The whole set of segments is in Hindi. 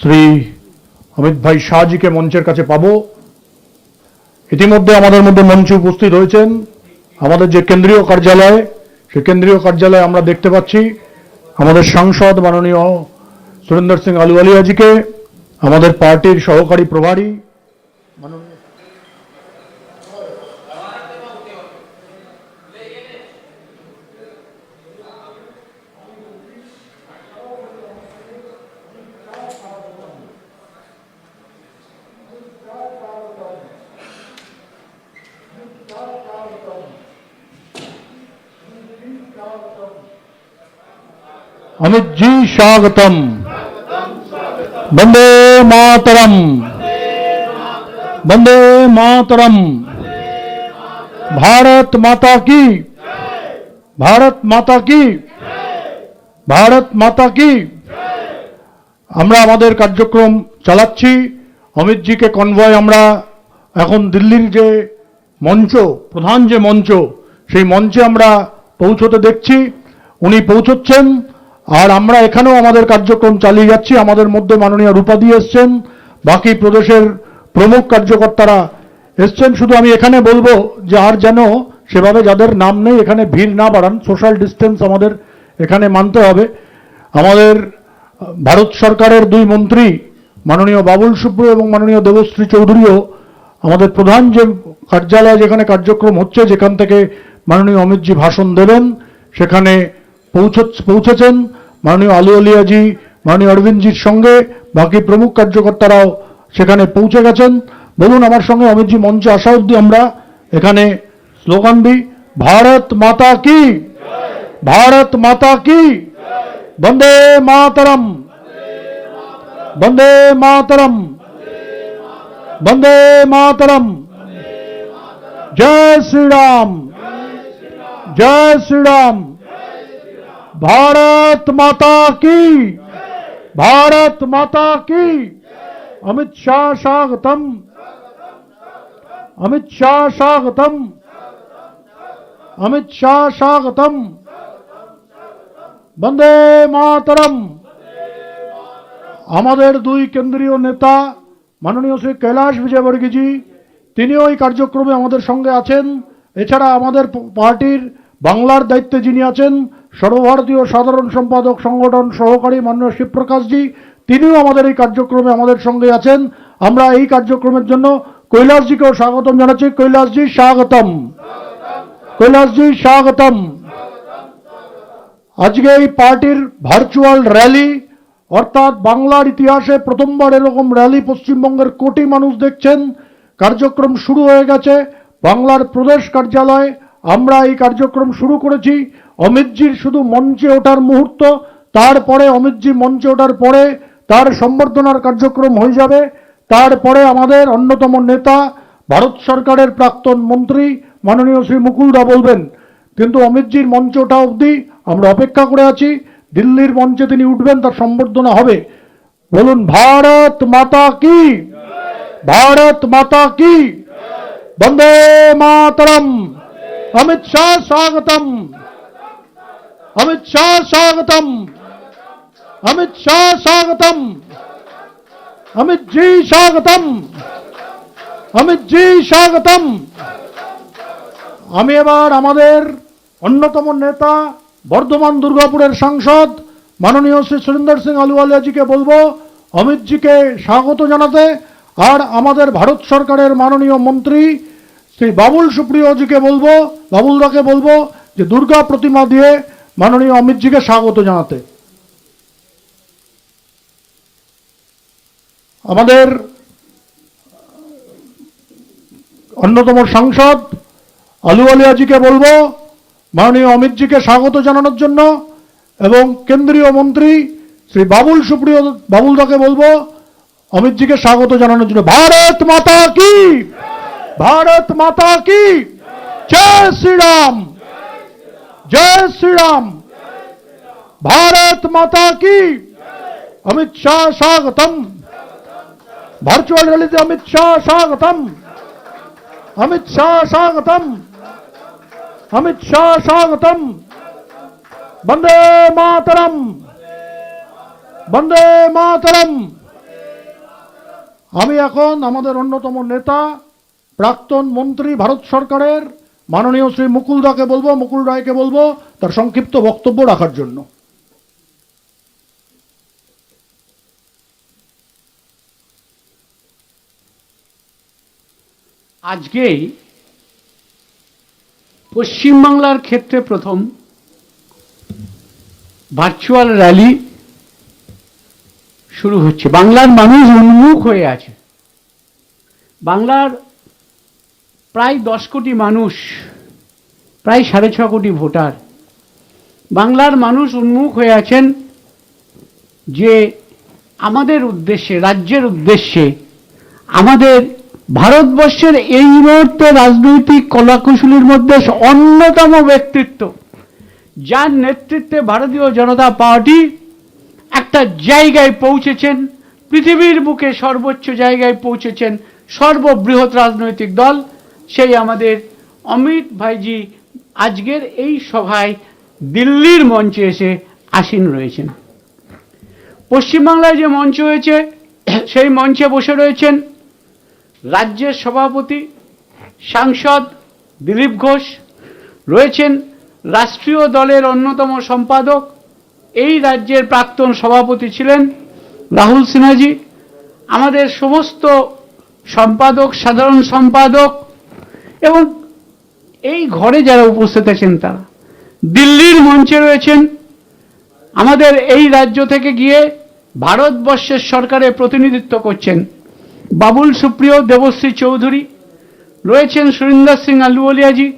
শ্রী অমিত ভাই শাহজিকে মঞ্চের কাছে পাবো। ইতিমধ্যে আমাদের মধ্যে মঞ্চে উপস্থিত হয়েছেন আমাদের যে কেন্দ্রীয় কার্যালয়, সেই কেন্দ্রীয় কার্যালয়ে আমরা দেখতে পাচ্ছি আমাদের সাংসদ মাননীয় সুরেন্দ্র সিং আলুওয়ালিয়াজিকে, আমাদের পার্টির সহকারী প্রভারী মাননীয় अमित जी स्वागतम। वंदे मातरम, वंदे मातरम। भारत माता की, भारत माता की, भारत माता की। আমরা আমাদের কার্যক্রম চালাচ্ছি। অমিত জিকে কনভয় আমরা এখন দিল্লির যে মঞ্চ, প্রধান যে মঞ্চ, সেই মঞ্চে আমরা পৌঁছতে দেখছি। উনি পৌঁছচ্ছেন আর আমরা এখানেও আমাদের কার্যক্রম চালিয়ে যাচ্ছি। আমাদের মধ্যে মাননীয় রূপাদি এসছেন, বাকি প্রদেশের প্রমুখ কার্যকর্তারা এসছেন। শুধু আমি এখানে বলবো যে আর যেন সেভাবে যাদের নাম নেই এখানে ভিড় না বাড়ান, সোশ্যাল ডিস্টেন্স আমাদের এখানে মানতে হবে। আমাদের ভারত সরকারের দুই মন্ত্রী মাননীয় বাবুল সুপ্রিয় এবং মাননীয় দেবশ্রী চৌধুরীও আমাদের প্রধান যে কার্যালয় যেখানে কার্যক্রম হচ্ছে, যেখান থেকে মাননীয় অমিতজি ভাষণ দেবেন, সেখানে পৌঁছেছেন। মাননীয় আলুওয়ালিয়াজি, মাননীয় অরবিন্দজির সঙ্গে বাকি প্রমুখ কার্যকর্তারাও সেখানে পৌঁছে গেছেন। বলুন আমার সঙ্গে অমিতজি মঞ্চে আসা অবধি আমরা এখানে স্লোগান দিই, ভারত মাতা কি, ভারত মাতা কি, বন্দে মাতরম, বন্দে মাতরম, বন্দে মাতরম। জয় শ্রী রাম, जय श्री राम। भारत माता की, भारत माता की। अमित शाह स्वागतम, अमित शाह स्वागतम, अमित शाह स्वागतम। वंदे मातरम। আমাদের দুই কেন্দ্রীয় নেতা মাননীয় শ্রী কৈলাস বিজয়বর্গীজি, তিনিও এই কার্যক্রমে আমাদের সঙ্গে আছেন। এছাড়া আমাদের পার্টির বাংলার দায়িত্বে যিনি আছেন সর্বভারতীয় সাধারণ সম্পাদক সংগঠন সহকারী মাননীয় শিবপ্রকাশজি, তিনিও আমাদের এই কার্যক্রমে আমাদের সঙ্গে আছেন। আমরা এই কার্যক্রমের জন্য কৈলাসজিকেও স্বাগতম জানাচ্ছি। কৈলাসজি স্বাগতম, কৈলাসজি স্বাগতম। আজকে এই পার্টির ভার্চুয়াল র্যালি, অর্থাৎ বাংলার ইতিহাসে প্রথমবার এরকম র্যালি পশ্চিমবঙ্গের কোটি মানুষ দেখছেন। কার্যক্রম শুরু হয়ে গেছে বাংলার প্রদেশ কার্যালয়। আমরা এই কার্যক্রম শুরু করেছি। অমিতজির শুধু মঞ্চে ওঠার মুহূর্ত, তারপরে অমিতজি মঞ্চে ওঠার পরে তার সম্বর্ধনার কার্যক্রম হয়ে যাবে। তারপরে আমাদের অন্যতম নেতা ভারত সরকারের প্রাক্তন মন্ত্রী মাননীয় শ্রী মুকুলদা বলবেন। কিন্তু অমিতজির মঞ্চে ওঠা অবধি আমরা অপেক্ষা করে আছি। দিল্লির মঞ্চে তিনি উঠবেন, তার সম্বর্ধনা হবে। বলুন ভারত মাতা কি, ভারত মাতা কি, वंदे मातरम। अमित शाह स्वागतम, अमित शाह स्वागतम, अमित शाह स्वागतम, अमित जी स्वागतम, अमित जी स्वागतम। আমি এবার আমাদের অন্যতম নেতা বর্ধমান দুর্গাপুরের সাংসদ মাননীয় শ্রী সুরেন্দ্র সিং আলুওয়ালিয়াজিকে বলবো অমিতজিকে স্বাগত জানাতে। আর আমাদের ভারত সরকারের মাননীয় মন্ত্রী শ্রী বাবুল সুপ্রিয়জিকে বলবো, বাবুলদাকে বলবো যে দুর্গা প্রতিমা দিয়ে মাননীয় অমিতজিকে স্বাগত জানাতে। আমাদের অন্যতম সাংসদ আলুওয়ালিয়াজিকে বলবো মাননীয় অমিতজিকে স্বাগত জানানোর জন্য, এবং কেন্দ্রীয় মন্ত্রী শ্রী বাবুল সুপ্রিয় বাবুলদাকে বলবো অমিতজিকে স্বাগত জানানোর জন্য। ভারত মাতা কি, भारत माता की। जय श्री राम, जय श्री राम। भारत माता की। अमित शाह स्वागतम। वर्चुअल रैली से अमित शाह स्वागतम, अमित शाह स्वागतम, अमित शाह स्वागतम। वंदे मातरम, वंदे मातरम। আমি এখন আমাদের অন্যতম নেতা প্রাক্তন মন্ত্রী ভারত সরকারের মাননীয় শ্রী মুকুল রায়কে বলবো তার সংক্ষিপ্ত বক্তব্য রাখার জন্য। আজকেই পশ্চিমবাংলার ক্ষেত্রে প্রথম ভার্চুয়াল র্যালি শুরু হচ্ছে। বাংলার মানুষ উন্মুখ হয়ে আছে। বাংলার প্রায় 10 কোটি মানুষ, প্রায় 6.5 কোটি ভোটার, বাংলার মানুষ উন্মুখ হয়ে আছেন যে আমাদের উদ্দেশ্যে, রাজ্যের উদ্দেশ্যে, আমাদের ভারতবর্ষের এই মুহূর্তে রাজনৈতিক কলাকুশলীর মধ্যে অন্যতম ব্যক্তিত্ব, যার নেতৃত্বে ভারতীয় জনতা পার্টি একটা জায়গায় পৌঁছেছেন, পৃথিবীর বুকে সর্বোচ্চ জায়গায় পৌঁছেছেন, সর্ববৃহৎ রাজনৈতিক দল, সেই আমাদের অমিত ভাইজি আজকের এই সভায় দিল্লির মঞ্চে এসে আসীন রয়েছেন। পশ্চিমবাংলায় যে মঞ্চ হয়েছে সেই মঞ্চে বসে রয়েছেন রাজ্যের সভাপতি সাংসদ দিলীপ ঘোষ, রয়েছেন রাষ্ট্রীয় দলের অন্যতম সম্পাদক, এই রাজ্যের প্রাক্তন সভাপতি ছিলেন রাহুল সিনহাজি, আমাদের সমস্ত সম্পাদক, সাধারণ সম্পাদক এবং এই ঘরে যারা উপস্থিত আছেন তারা। দিল্লির মঞ্চে রয়েছেন আমাদের এই রাজ্য থেকে গিয়ে ভারতবর্ষের সরকারে প্রতিনিধিত্ব করছেন বাবুল সুপ্রিয়, দেবশ্রী চৌধুরী, রয়েছেন সুরিন্দর সিং আলুওয়ালিয়াজি,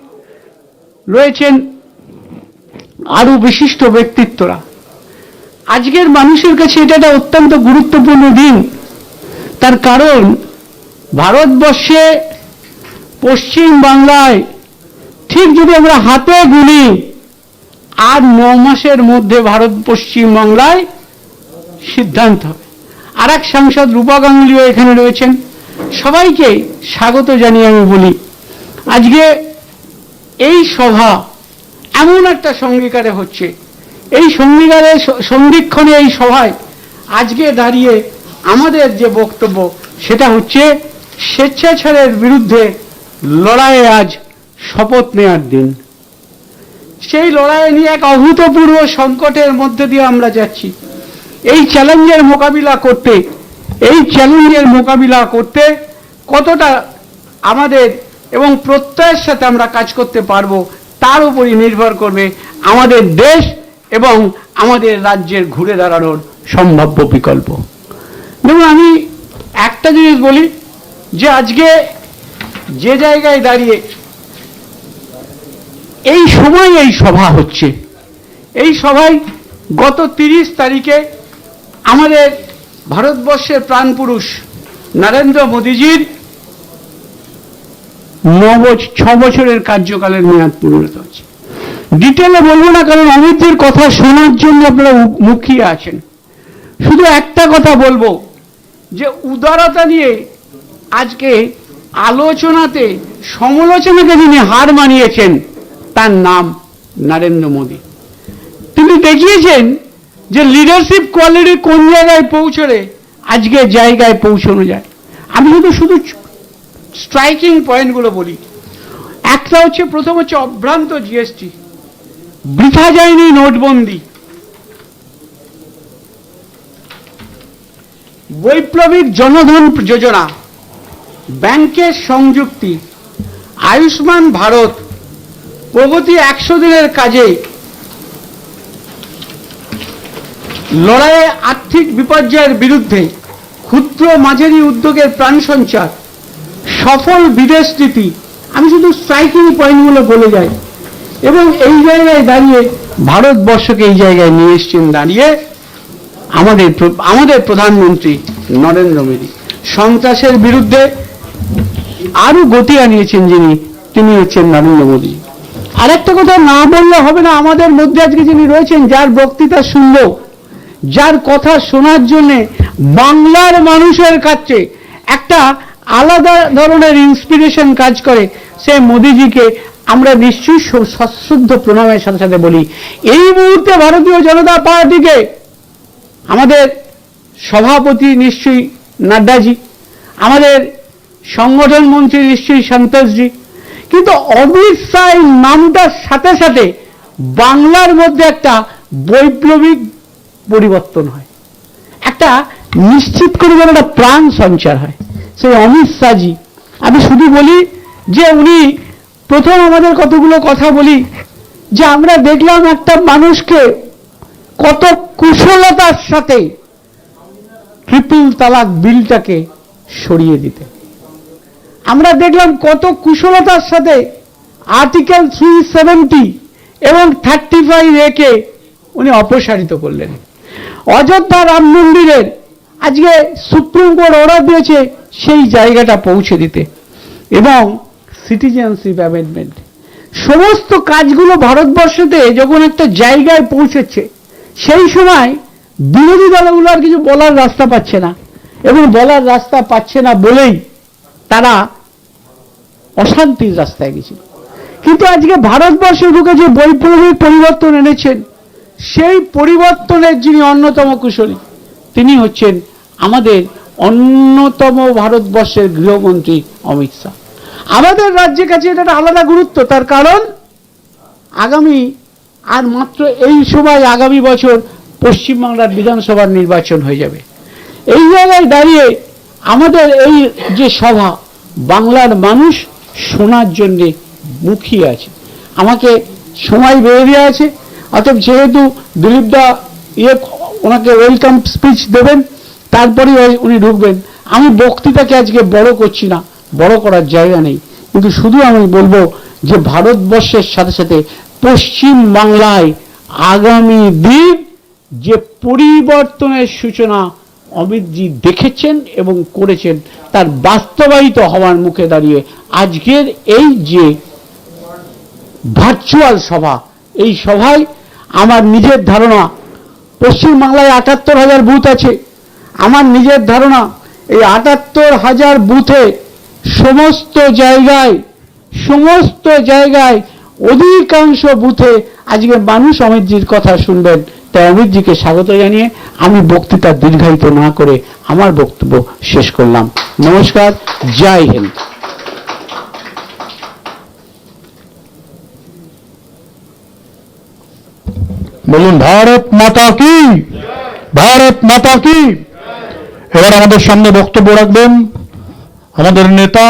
রয়েছেন আরো বিশিষ্ট ব্যক্তিত্বরা। আজকের মানুষের কাছে এটা একটা অত্যন্ত গুরুত্বপূর্ণ দিন। তার কারণ ভারতবর্ষে পশ্চিম বাংলায় ঠিক যদি আমরা হাতে গুনি আর 9 মাসের মধ্যে পশ্চিম বাংলায় সিদ্ধান্ত হবে। আর এক সাংসদ রূপা গাঙ্গুলিও এখানে রয়েছেন। সবাইকে স্বাগত জানিয়ে আমি বলি, আজকে এই সভা এমন একটা সঙ্গীকারে হচ্ছে, এই সন্ধিক্ষণে এই সভায় আজকে দাঁড়িয়ে আমাদের যে বক্তব্য সেটা হচ্ছে স্বেচ্ছাচারের বিরুদ্ধে লড়াইয়ে আজ শপথ নেওয়ার দিন। সেই লড়াইয়ে নিয়ে এক অভূতপূর্ব সংকটের মধ্যে দিয়ে আমরা যাচ্ছি। এই চ্যালেঞ্জের মোকাবিলা করতে কতটা আমাদের এবং প্রত্যয়ের সাথে আমরা কাজ করতে পারবো তার উপরই নির্ভর করবে আমাদের দেশ এবং আমাদের রাজ্যের ঘুরে দাঁড়ানোর সম্ভাব্য বিকল্প। দেখুন, আমি একটা জিনিস বলি যে আজকে যে জায়গায় দাঁড়িয়ে এই সময় এই সভা হচ্ছে, এই সভায় গত 30 তারিখে আমাদের ভারতবর্ষের প্রাণপুরুষ নরেন্দ্র মোদীজির 6 বছরের কার্যকালের মেয়াদ পূর্ণ হচ্ছে। ডিটেলে বলবো না, কারণ অমিতজির কথা শোনার জন্য আপনারা মুখিয়ে আছেন। শুধু একটা কথা বলবো যে উদারতা নিয়ে আজকে আলোচনাতে সমালোচনাকে যিনি হার মানিয়েছেন তার নাম নরেন্দ্র মোদী। তিনি দেখিয়েছেন যে লিডারশিপ কোয়ালিটি কোন জায়গায় পৌঁছলে আজকে জায়গায় পৌঁছানো যায়। আমি শুধু স্ট্রাইকিং পয়েন্টগুলো বলি। একটা হচ্ছে, প্রথম হচ্ছে অভ্রান্ত জিএসটি, বৃথা যায়নি নোটবন্দি, বৈপ্লবিক জনধন যোজনা, ব্যাংকের সংযুক্তি, আয়ুষ্মান ভারত, প্রগতি 100 দিনের কাজে, লড়াইয়ে আর্থিক বিপর্যয়ের বিরুদ্ধে ক্ষুদ্র মাঝারি উদ্যোগের প্রাণ সঞ্চার, সফল বিদেশ নীতি। আমি শুধু স্ট্রাইকিং পয়েন্টগুলো বলে যাই। এবং এই জায়গায় দাঁড়িয়ে ভারতবর্ষকে এই জায়গায় নিয়ে এসছেন দাঁড়িয়ে আমাদের প্রধানমন্ত্রী নরেন্দ্র মোদী। সন্ত্রাসের বিরুদ্ধে আরো গতি আনিয়েছেন তিনি হচ্ছেন নরেন্দ্র মোদী। আরেকটা কথা না বললে হবে না, আমাদের মধ্যে আজকে যিনি রয়েছেন, যার বক্তৃতা শুনবো, যার কথা শোনার জন্য বাংলার মানুষের কাছে একটা আলাদা ধরনের ইন্সপিরেশন কাজ করে, সে মোদীজিকে আমরা নিশ্চয়ই সশ্রদ্ধ প্রণামের সাথে সাথে বলি। এই মুহূর্তে ভারতীয় জনতা পার্টিকে আমাদের সভাপতি নিশ্চয়ই নাড্ডাজি, আমাদের সংগঠন মন্ত্রী নিশ্চয়ই সন্তোষজি, কিন্তু অমিত শাহ নামটার সাথে সাথে বাংলার মধ্যে একটা বৈপ্লবিক পরিবর্তন হয়, একটা নিশ্চিত করে যেন একটা প্রাণ সঞ্চার হয়। সেই অমিত শাহজি, আমি শুধু বলি যে উনি প্রথম আমাদের কতগুলো কথা বলি যে আমরা দেখলাম একটা মানুষকে কত কুশলতার সাথে ট্রিপল তালাক বিলটাকে সরিয়ে দিতে, আমরা দেখলাম কত কুশলতার সাথে আর্টিকেল 370 এবং 35A কে উনি অপসারিত করলেন। অযোধ্যা রাম মন্দিরের আজকে সুপ্রিম কোর্ট অর্ডার দিয়েছে সেই জায়গাটা পৌঁছে দিতে, এবং সিটিজেনশিপ অ্যামেন্ডমেন্ট, সমস্ত কাজগুলো ভারতবর্ষতে যখন একটা জায়গায় পৌঁছেছে সেই সময় বিরোধী দলগুলো আর কিছু বলার রাস্তা পাচ্ছে না, এবং বলার রাস্তা পাচ্ছে না বলেই তারা অশান্তির রাস্তায় গেছিল। কিন্তু আজকে ভারতবর্ষের বুকে যে বৈপ্লবিক পরিবর্তন এনেছেন, সেই পরিবর্তনের যিনি অন্যতম কুশলী তিনি হচ্ছেন আমাদের অন্যতম ভারতবর্ষের গৃহমন্ত্রী অমিত শাহ। আমাদের রাজ্যের কাছে এটা একটা আলাদা গুরুত্ব, তার কারণ আগামী আর মাত্র এই সময় আগামী বছর পশ্চিমবাংলার বিধানসভার নির্বাচন হয়ে যাবে। এই জায়গায় দাঁড়িয়ে আমাদের এই যে সভা, বাংলার মানুষ শোনার জন্য মুখিয়ে আছে। আমাকে সময় বেড়ে দেওয়া আছে, অতএব যেহেতু দিলীপদা ওনাকে ওয়েলকাম স্পিচ দেবেন, তারপরে উনি ঢুকবেন। আমি বক্তৃতাকে আজকে বড় করছি না, বড় করার জায়গা নেই, কিন্তু শুধু আমি বলবো যে ভারতবর্ষের সাথে সাথে পশ্চিম বাংলায় আগামী দিন যে পরিবর্তনের সূচনা অমিতজি দেখেছেন এবং করেছেন, তার বাস্তবায়িত হওয়ার মুখে দাঁড়িয়ে আজকের এই যে ভার্চুয়াল সভা, এই সভায় আমার নিজের ধারণা পশ্চিমবাংলায় ৭৮,০০০ বুথ আছে। আমার নিজের ধারণা এই ৭৮,০০০ বুথে সমস্ত জায়গায় অধিকাংশ বুথে আজকে মানুষ অমিতজির কথা শুনবেন। তাই অমিতজিকে স্বাগত জানিয়ে আমি বক্তৃতা দীর্ঘায়িত না করে আমার বক্তব্য শেষ করলাম। নমস্কার, জয় হিন্দ। বলুন ভারত মাতা কি, ভারত মাতা কি। এবার আমাদের সামনে বক্তব্য রাখবেন আমাদের নেতা,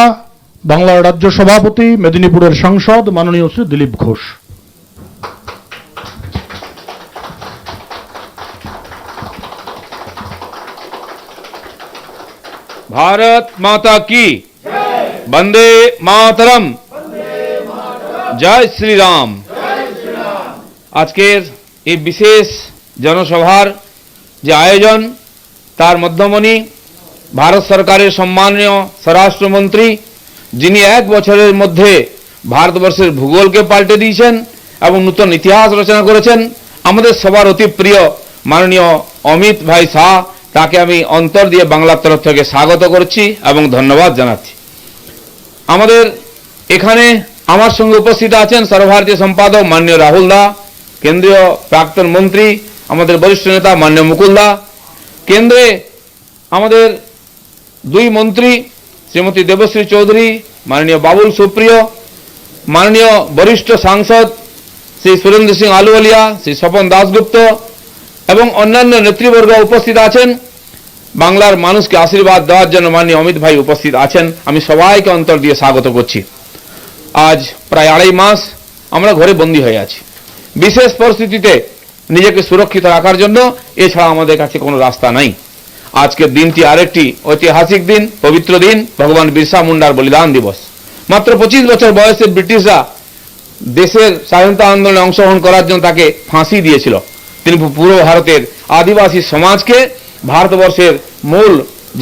বাংলার রাজ্য সভাপতি, মেদিনীপুরের সাংসদ মাননীয় শ্রী দিলীপ ঘোষ। भारत माता की वंदे मातरम, जय श्री राम। আজকের এই বিশেষ জনসভার যে আয়োজন, তার মধ্যমণি ভারত সরকারের সম্মানীয় স্বরাষ্ট্রমন্ত্রী, যিনি 1 বছরের মধ্যে ভারতবর্ষের ভূগোলকে পাল্টে দিয়েছেন এবং নূতন ইতিহাস রচনা করেছেন, আমাদের সবার অতি প্রিয় মাননীয় অমিত ভাই শাহ, তাকে আমি অন্তর দিয়ে বাংলার তরফ থেকে স্বাগত করছি এবং ধন্যবাদ জানাচ্ছি। আমাদের এখানে আমার সঙ্গে উপস্থিত আছেন সর্বভারতীয় সম্পাদক মাননীয় রাহুল দা, কেন্দ্রীয় প্রাক্তন মন্ত্রী আমাদের বরিষ্ঠ নেতা মাননীয় মুকুল দা, কেন্দ্রে আমাদের 2 মন্ত্রী শ্রীমতী দেবশ্রী চৌধুরী, মাননীয় বাবুল সুপ্রিয়, মাননীয় বরিষ্ঠ সাংসদ শ্রী সুরেন্দ্র সিং আলুওয়ালিয়া, শ্রী স্বপন দাসগুপ্ত এবং অন্যান্য নেতৃবর্গ উপস্থিত আছেন। বাংলার মানুষকে আশীর্বাদ দেওয়ার জন্য মাননীয় অমিত ভাই উপস্থিত আছেন। আমি সবাইকে অন্তর দিয়ে স্বাগত করছি। আজ প্রায় 2.5 মাস আমরা ঘরে বন্দী হয়ে আছি, বিশেষ পরিস্থিতিতে নিজেকে সুরক্ষিত রাখার জন্য। এছাড়া আমাদের কাছে কোনো রাস্তা নাই। আজকের দিনটি আরেকটি ঐতিহাসিক দিন, পবিত্র দিন, ভগবান বিরসা মুন্ডার বলিদান দিবস। মাত্র 25 বছর বয়সে ব্রিটিশরা দেশের স্বাধীনতা আন্দোলনে অংশগ্রহণ করার জন্য তাকে ফাঁসি দিয়েছিল। তিনি পূর্ব ভারতের আদিবাসী সমাজকে ভারতবর্ষের মূল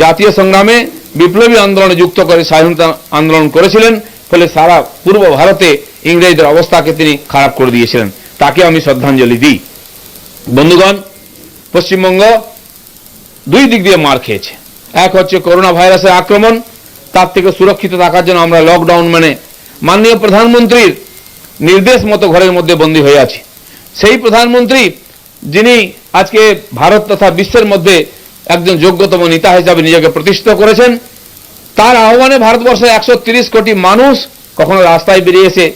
জাতীয় সংগ্রামে বিপ্লবী আন্দোলনে যুক্ত করে স্বাধীনতা আন্দোলন করেছিলেন। ফলে সারা পূর্ব ভারতে ইংরেজদের অবস্থাকে তিনি খারাপ করে দিয়েছিলেন। তাকে আমি শ্রদ্ধাঞ্জলি দিই। বন্ধুগণ, পশ্চিমবঙ্গ 2 দিক দিয়ে মার খেয়েছে। এক হচ্ছে করোনা ভাইরাসের আক্রমণ, তার থেকে সুরক্ষিত থাকার জন্য আমরা লকডাউন মানে মাননীয় প্রধানমন্ত্রীর নির্দেশ মতো ঘরের মধ্যে বন্দী হয়ে আছি। সেই প্রধানমন্ত্রী যিনি আজকে ভারত তথা বিশ্বের মধ্যে একজন যোগ্যতম নেতা হিসাবে নিজেকে প্রতিষ্ঠিত করেছেন, তার আহ্বানে ভারতবর্ষের 130 কোটি মানুষ কখনো রাস্তায় বেরিয়ে এসে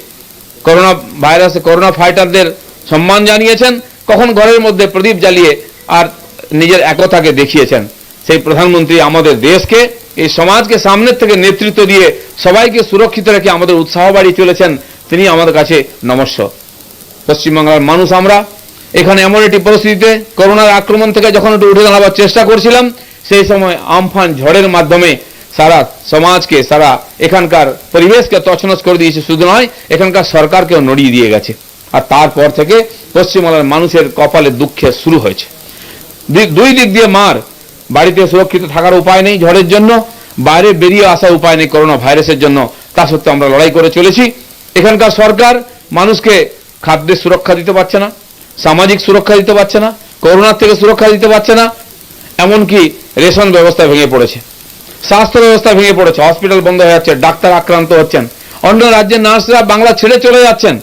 করোনা ভাইরাসে করোনা ফাইটারদের সম্মান জানিয়েছেন, কখন ঘরের মধ্যে প্রদীপ জ্বালিয়ে আর নিজের একতাকে দেখিয়েছেন। সেই প্রধানমন্ত্রী আমাদের দেশকে, এই সমাজকে সামনের থেকে নেতৃত্ব দিয়ে সবাইকে সুরক্ষিত রেখে আমাদের উৎসাহ বাড়িয়ে চলেছেন, তিনি আমাদের কাছে নমস্য। পশ্চিমবাংলার মানুষ আমরা এখানে এমন একটি পরিস্থিতিতে করোনার আক্রমণ থেকে যখন একটু উঠে দাঁড়াবার চেষ্টা করছিলাম, সেই সময় আমফান ঝড়ের মাধ্যমে সারা সমাজকে, সারা এখানকার পরিবেশকে তছনছ করে দিয়েছে। শুধু নয়, এখানকার সরকারকেও নড়িয়ে দিয়ে গেছে। আর তারপর থেকে পশ্চিমবাংলার মানুষের কপালে দুঃখের শুরু হয়েছে। দুই দিক দিয়ে মার, বাড়িতে সুরক্ষিত থাকার উপায় নেই ঝড়ের জন্য, বাইরে বেরিয়ে আসার উপায় নেই করোনা ভাইরাসের জন্য। তা সত্ত্বেও আমরা লড়াই করে চলেছি। এখানকার সরকার মানুষকে খাদ্যের সুরক্ষা দিতে পারছে না, সামাজিক সুরক্ষা দিতে পারছে না, করোনার থেকে সুরক্ষা দিতে পারছে না, এমনকি রেশন ব্যবস্থা ভেঙে পড়েছে, স্বাস্থ্য ব্যবস্থা ভেঙে পড়েছে, হসপিটাল বন্ধ হয়ে যাচ্ছে, ডাক্তার আক্রান্ত হচ্ছেন, অন্য রাজ্যের নার্সরা বাংলা ছেড়ে চলে যাচ্ছেন।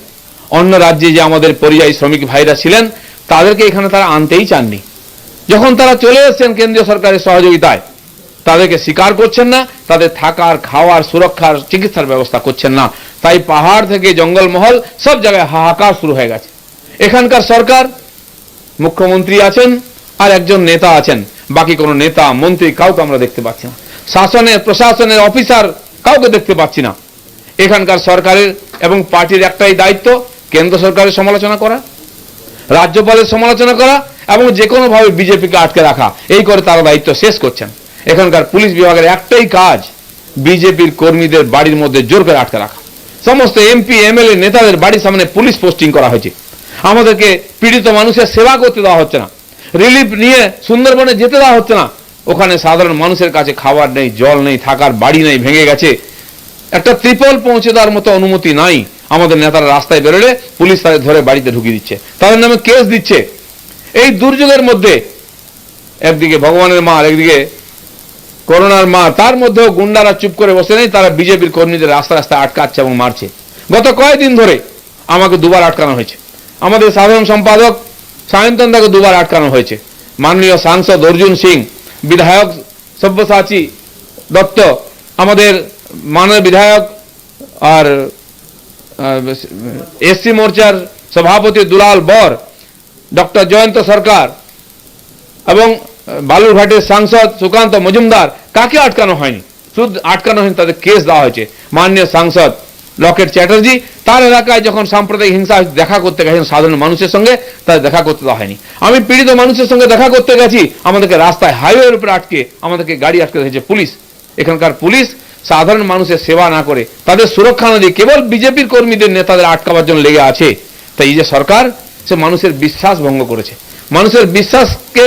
অন্য রাজ্যে যে আমাদের পরিযায়ী শ্রমিক ভাইরা ছিলেন, তাদেরকে এখানে তারা আনতেই চাননি। যখন তারা চলে এসেছেন কেন্দ্রীয় সরকারের সহযোগিতায়, তাদেরকে স্বীকার করছেন না, তাদের থাকার, খাওয়ার, সুরক্ষার, চিকিৎসার ব্যবস্থা করছেন না। তাই পাহাড় থেকে জঙ্গলমহল সব জায়গায় হাহাকার শুরু হয়ে গেছে। এখানকার সরকার, মুখ্যমন্ত্রী আছেন আর একজন নেতা আছেন, বাকি কোনো নেতা মন্ত্রী কাউকে আমরা দেখতে পাচ্ছি না। শাসনের, প্রশাসনের অফিসার কাউকে দেখতে পাচ্ছি না। এখানকার সরকারের এবং পার্টির একটাই দায়িত্ব, কেন্দ্র সরকারের সমালোচনা করা, রাজ্যপালের সমালোচনা করা এবং যে কোনোভাবে বিজেপিকে আটকে রাখা, এই করে তারা দায়িত্ব শেষ করছেন। এখানকার পুলিশ বিভাগের একটাই কাজ, বিজেপির কর্মীদের বাড়ির মধ্যে জোর করে আটকে রাখা। সমস্ত এমপি, এমএলএ নেতাদের বাড়ির সামনে পুলিশ পোস্টিং করা হয়েছে। আমাদেরকে পীড়িত মানুষের সেবা করতে দেওয়া হচ্ছে না, রিলিফ নিয়ে সুন্দরবনে যেতে দেওয়া হচ্ছে না। ওখানে সাধারণ মানুষের কাছে খাবার নেই, জল নেই, থাকার বাড়ি নেই, ভেঙে গেছে, একটা ত্রিপল পৌঁছে দেওয়ার মতো অনুমতি নাই। আমাদের নেতারা রাস্তায় বেরোলে পুলিশ তাদের ধরে বাড়িতে ঢুকিয়ে দিচ্ছে, তাদের নামে কেস দিচ্ছে। এই দুর্যোগের মধ্যে একদিকে ভগবানের মার, একদিকে করোনার মার, তার মধ্যেও গুন্ডারা চুপ করে বসে নেই, তারা বিজেপির কর্মীদের রাস্তা রাস্তায় আটকাচ্ছে এবং মারছে। গত কয়েকদিন ধরে আমাকে দুবার আটকানো হয়েছে, আমাদের সাধারণ সম্পাদক সায়ন্তনদাকে দুবার আটকানো হয়েছে, মাননীয় সাংসদ অর্জুন সিং, বিধায়ক সব্যসাচী দত্ত, আমাদের মাননীয় বিধায়ক আর এসসি মোর্চার সভাপতি দুলাল বর, ডক্টর জয়ন্ত সরকার এবং বালুরঘাটের সাংসদ সুকান্ত মজুমদার, কাকে আটকানো হয়নি? শুধু আটকানো হয়নি, তাদের কেস দেওয়া হয়েছে। মাননীয় সাংসদ লকেট চ্যাটার্জি, তার এলাকায় যখন সাম্প্রদায়িক হিংসা দেখা করতে গেছেন সাধারণ মানুষের সঙ্গে, তাদের দেখা করতে দেওয়া হয়নি। আমি পীড়িত মানুষের সঙ্গে দেখা করতে গেছি, আমাদেরকে রাস্তায় হাইওয়ের উপরে আটকে, আমাদেরকে গাড়ি আটকে রেখেছে পুলিশ। এখানকার পুলিশ সাধারণ মানুষের সেবা না করে, তাদের সুরক্ষা না দিয়ে কেবল বিজেপির কর্মীদের, নেতাদের আটকাবার জন্য লেগে আছে। তাই এই যে সরকার, সে মানুষের বিশ্বাস ভঙ্গ করেছে, মানুষের বিশ্বাসকে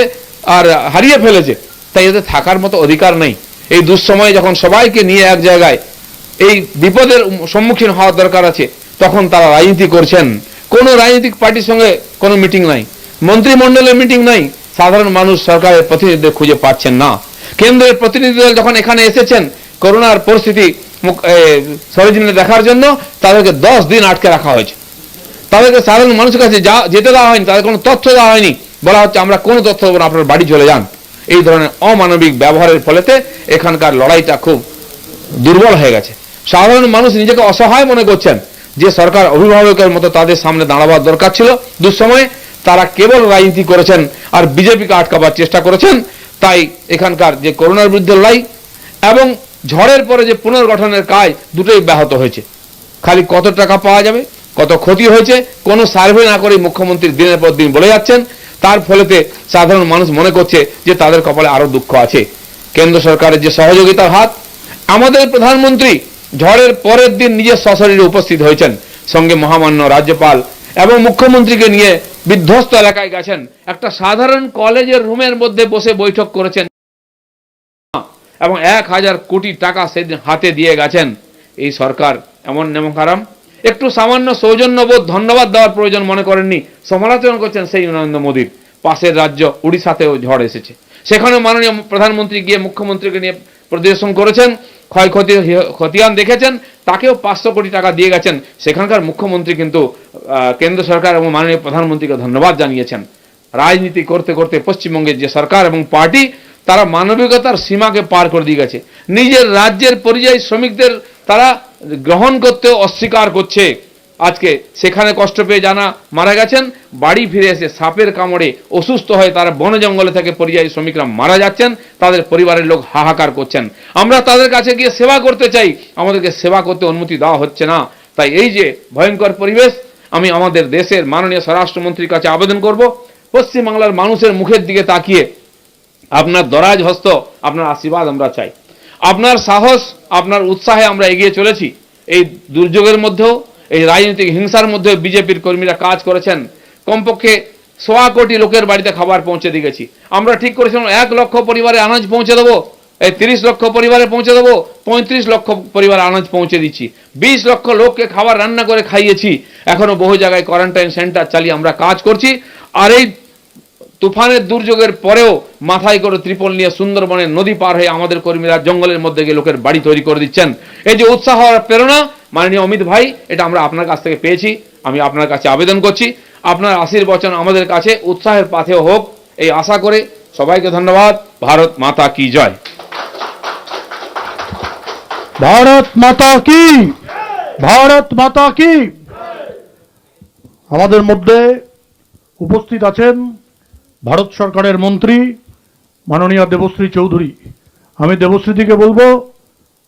আর হারিয়ে ফেলেছে। তাই এদের থাকার মতো অধিকার নেই। এই দুঃসময়ে যখন সবাইকে নিয়ে এক জায়গায় এই বিপদের সম্মুখীন হওয়ার দরকার আছে, তখন তারা রাজনীতি করছেন। কোনো রাজনৈতিক পার্টির সঙ্গে কোনো মিটিং নাই, মন্ত্রিমণ্ডলের মিটিং নাই, সাধারণ মানুষ সরকারের প্রতিনিধিদের খুঁজে পাচ্ছেন না। কেন্দ্রের প্রতিনিধিদল যখন এখানে এসেছেন করোনার পরিস্থিতি সরেজমিনে দেখার জন্য, তাদেরকে 10 দিন আটকে রাখা হয়েছে। তাদেরকে সাধারণ মানুষের কাছে যেতে দেওয়া হয়নি, তাদের কোনো তথ্য দেওয়া হয়নি। বলা হচ্ছে আমরা কোনো তথ্য দেবো না, আপনার বাড়ি চলে যান। এই ধরনের অমানবিক ব্যবহারের ফলেতে এখানকার লড়াইটা খুব দুর্বল হয়ে গেছে। সাধারণ মানুষ নিজেকে অসহায় মনে করছেন। যে সরকার অভিভাবকের মতো তাদের সামনে দাঁড়াবার দরকার ছিল দুঃসময়ে, তারা কেবল রাজনীতি করেছেন আর বিজেপিকে আটকাবার চেষ্টা করেছেন। তাই এখানকার যে করোনার বিরুদ্ধে লড়াই এবং ঝড়ের পরে যে পুনর্গঠনের কাজ, দুটোই ব্যাহত হয়েছে। খালি কত টাকা পাওয়া যাবে, কত ক্ষতি হয়েছে, কোনো সার্ভে না করে মুখ্যমন্ত্রী দিনের পর দিন বলে যাচ্ছেন। তার ফলেতে সাধারণ মানুষ মনে করছে যে তাদের কপালে আরো দুঃখ আছে। কেন্দ্র সরকারের যে সহযোগিতার হাত, আমাদের প্রধানমন্ত্রী ঝড়ের পরের দিন নিজের সশরীরে উপস্থিত হয়েছেন, সঙ্গে মহামান্য রাজ্যপাল এবং মুখ্যমন্ত্রীকে নিয়ে বিধ্বস্ত এলাকায় গেছেন। একটা সাধারণ কলেজের রুমের মধ্যে বসে বৈঠক করেছেন এবং 1000 কোটি টাকা সেদিন হাতে দিয়ে গেছেন। এই সরকার এমন নেমকারাম, একটু সামান্য সৌজন্যবোধ, ধন্যবাদ দেওয়ার প্রয়োজন মনে করেননি। সমালোচনা করছেন সেই নরেন্দ্র মোদীর। পাশের রাজ্য উড়িষ্যাতেও ঝড় এসেছে, সেখানে মাননীয় প্রধানমন্ত্রী গিয়ে মুখ্যমন্ত্রীকে নিয়ে পরিদর্শন করেছেন, ক্ষয়ক্ষতি খতিয়ান দেখেছেন, তাকেও 500 কোটি টাকা দিয়ে গেছেন। সেখানকার মুখ্যমন্ত্রী কিন্তু কেন্দ্র সরকার এবং মাননীয় প্রধানমন্ত্রীকে ধন্যবাদ জানিয়েছেন। রাজনীতি করতে করতে পশ্চিমবঙ্গের যে সরকার এবং পার্টি, তারা মানবিকতার সীমাকে পার করে দিয়ে গেছে। নিজের রাজ্যের পরিযায়ী শ্রমিকদের তারা গ্রহণ করতেও অস্বীকার করছে। আজকে সেখানে কষ্ট পেয়ে জানা মারা গেছেন, বাড়ি ফিরে এসে সাপের কামড়ে অসুস্থ হয়ে তারা বন জঙ্গলে থেকে পরিযায়ী শ্রমিকরা মারা যাচ্ছেন, তাদের পরিবারের লোক হাহাকার করছেন। আমরা তাদের কাছে গিয়ে সেবা করতে চাই, আমাদেরকে সেবা করতে অনুমতি দেওয়া হচ্ছে না। তাই এই যে ভয়ঙ্কর পরিবেশ, আমি আমাদের দেশের মাননীয় স্বরাষ্ট্রমন্ত্রীর কাছে আবেদন করব, পশ্চিমবাংলার মানুষের মুখের দিকে তাকিয়ে আপনার দরাজ হস্ত, আপনার আশীর্বাদ আমরা চাই। আপনার সাহস, আপনার উৎসাহে আমরা এগিয়ে চলেছি। এই দুর্যোগের মধ্যেও, এই রাজনৈতিক হিংসার মধ্যে বিজেপির কর্মীরা কাজ করেছেন। কমপক্ষে 1.25 কোটি লোকের বাড়িতে খাবার পৌঁছে দিয়ে গেছি। আমরা ঠিক করেছিলাম 1 লক্ষ পরিবারে আনাজ পৌঁছে দেবো, এই 30 লক্ষ পরিবারে পৌঁছে দেবো, 35 লক্ষ পরিবার আনাজ পৌঁছে দিচ্ছি, 20 লক্ষ লোককে খাবার রান্না করে খাইয়েছি। এখনো বহু জায়গায় কোয়ারেন্টাইন সেন্টার চালিয়ে আমরা কাজ করছি। আর এই তুফানের দুর্যোগের পরেও মাথায় করে ত্রিপল নিয়ে সুন্দরবনের নদী পার হয়ে আমাদের কর্মীরা জঙ্গলের মধ্যে গিয়ে লোকের বাড়ি তৈরি করে দিচ্ছেন। এই যে উৎসাহ আর প্রেরণা মাননীয় অমিত ভাই, এটা আমরা আপনার কাছ থেকে পেয়েছি। আমি আপনার কাছে আবেদন করছি, আপনার আশীর্বচন আমাদের কাছে উৎসাহের পাথেয় হোক, এই আশা করে সবাইকে ধন্যবাদ। ভারত মাতা কি জয়। ভারত মাতা কি, ভারত মাতা কি। আমাদের মধ্যে উপস্থিত আছেন ভারত সরকারের মন্ত্রী মাননীয় দেবশ্রী চৌধুরী। আমি দেবশ্রীদিকে বলবো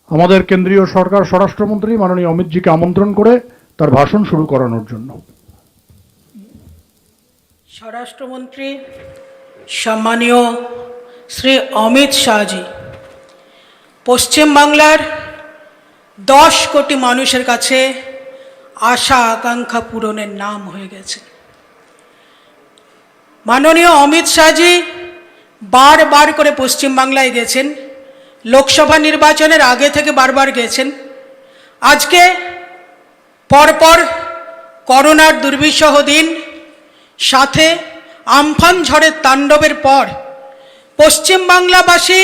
আমাদের কেন্দ্রীয় সরকার স্বরাষ্ট্রমন্ত্রী মাননীয় অমিতজিকে আমন্ত্রণ করে তার ভাষণ শুরু করানোর জন্য। স্বরাষ্ট্রমন্ত্রী সম্মানীয় শ্রী অমিত শাহজি পশ্চিমবাংলার 10 কোটি মানুষের কাছে আশা আকাঙ্ক্ষা পূরণের নাম হয়ে গেছে। মাননীয় অমিত শাহজি বারবার করে পশ্চিমবাংলায় গেছেন, লোকসভা নির্বাচনের আগে থেকে বারবার গেছেন। আজকে পরপর করোনার দুর্বিষহ দিন, সাথে আমফান ঝড়ের তাণ্ডবের পর পশ্চিমবাংলাবাসী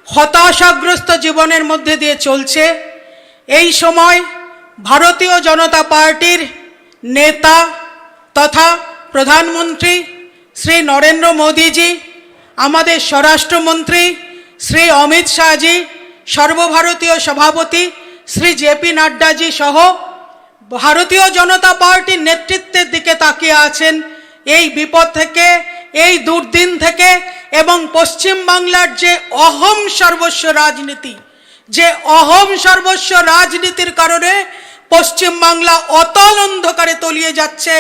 হতাশাগ্রস্ত জীবনের মধ্যে দিয়ে চলছে। এই সময় ভারতীয় জনতা পার্টির নেতা তথা প্রধানমন্ত্রী শ্রী নরেন্দ্র মোদীজি, আমাদের স্বরাষ্ট্রমন্ত্রী শ্রী অমিত শাহজি, সর্বভারতীয় সভাপতি শ্রী জেপি নাড্ডাজি সহ ভারতীয় জনতা পার্টির নেতৃত্বের দিকে তাকিয়ে আছেন এই বিপদ থেকে, এই দুর্দিন থেকে। এবং পশ্চিমবাংলার যে অহম সর্বস্ব রাজনীতি, যে অহম সর্বস্ব রাজনীতির কারণে পশ্চিমবাংলা অতল অন্ধকারে তলিয়ে যাচ্ছে,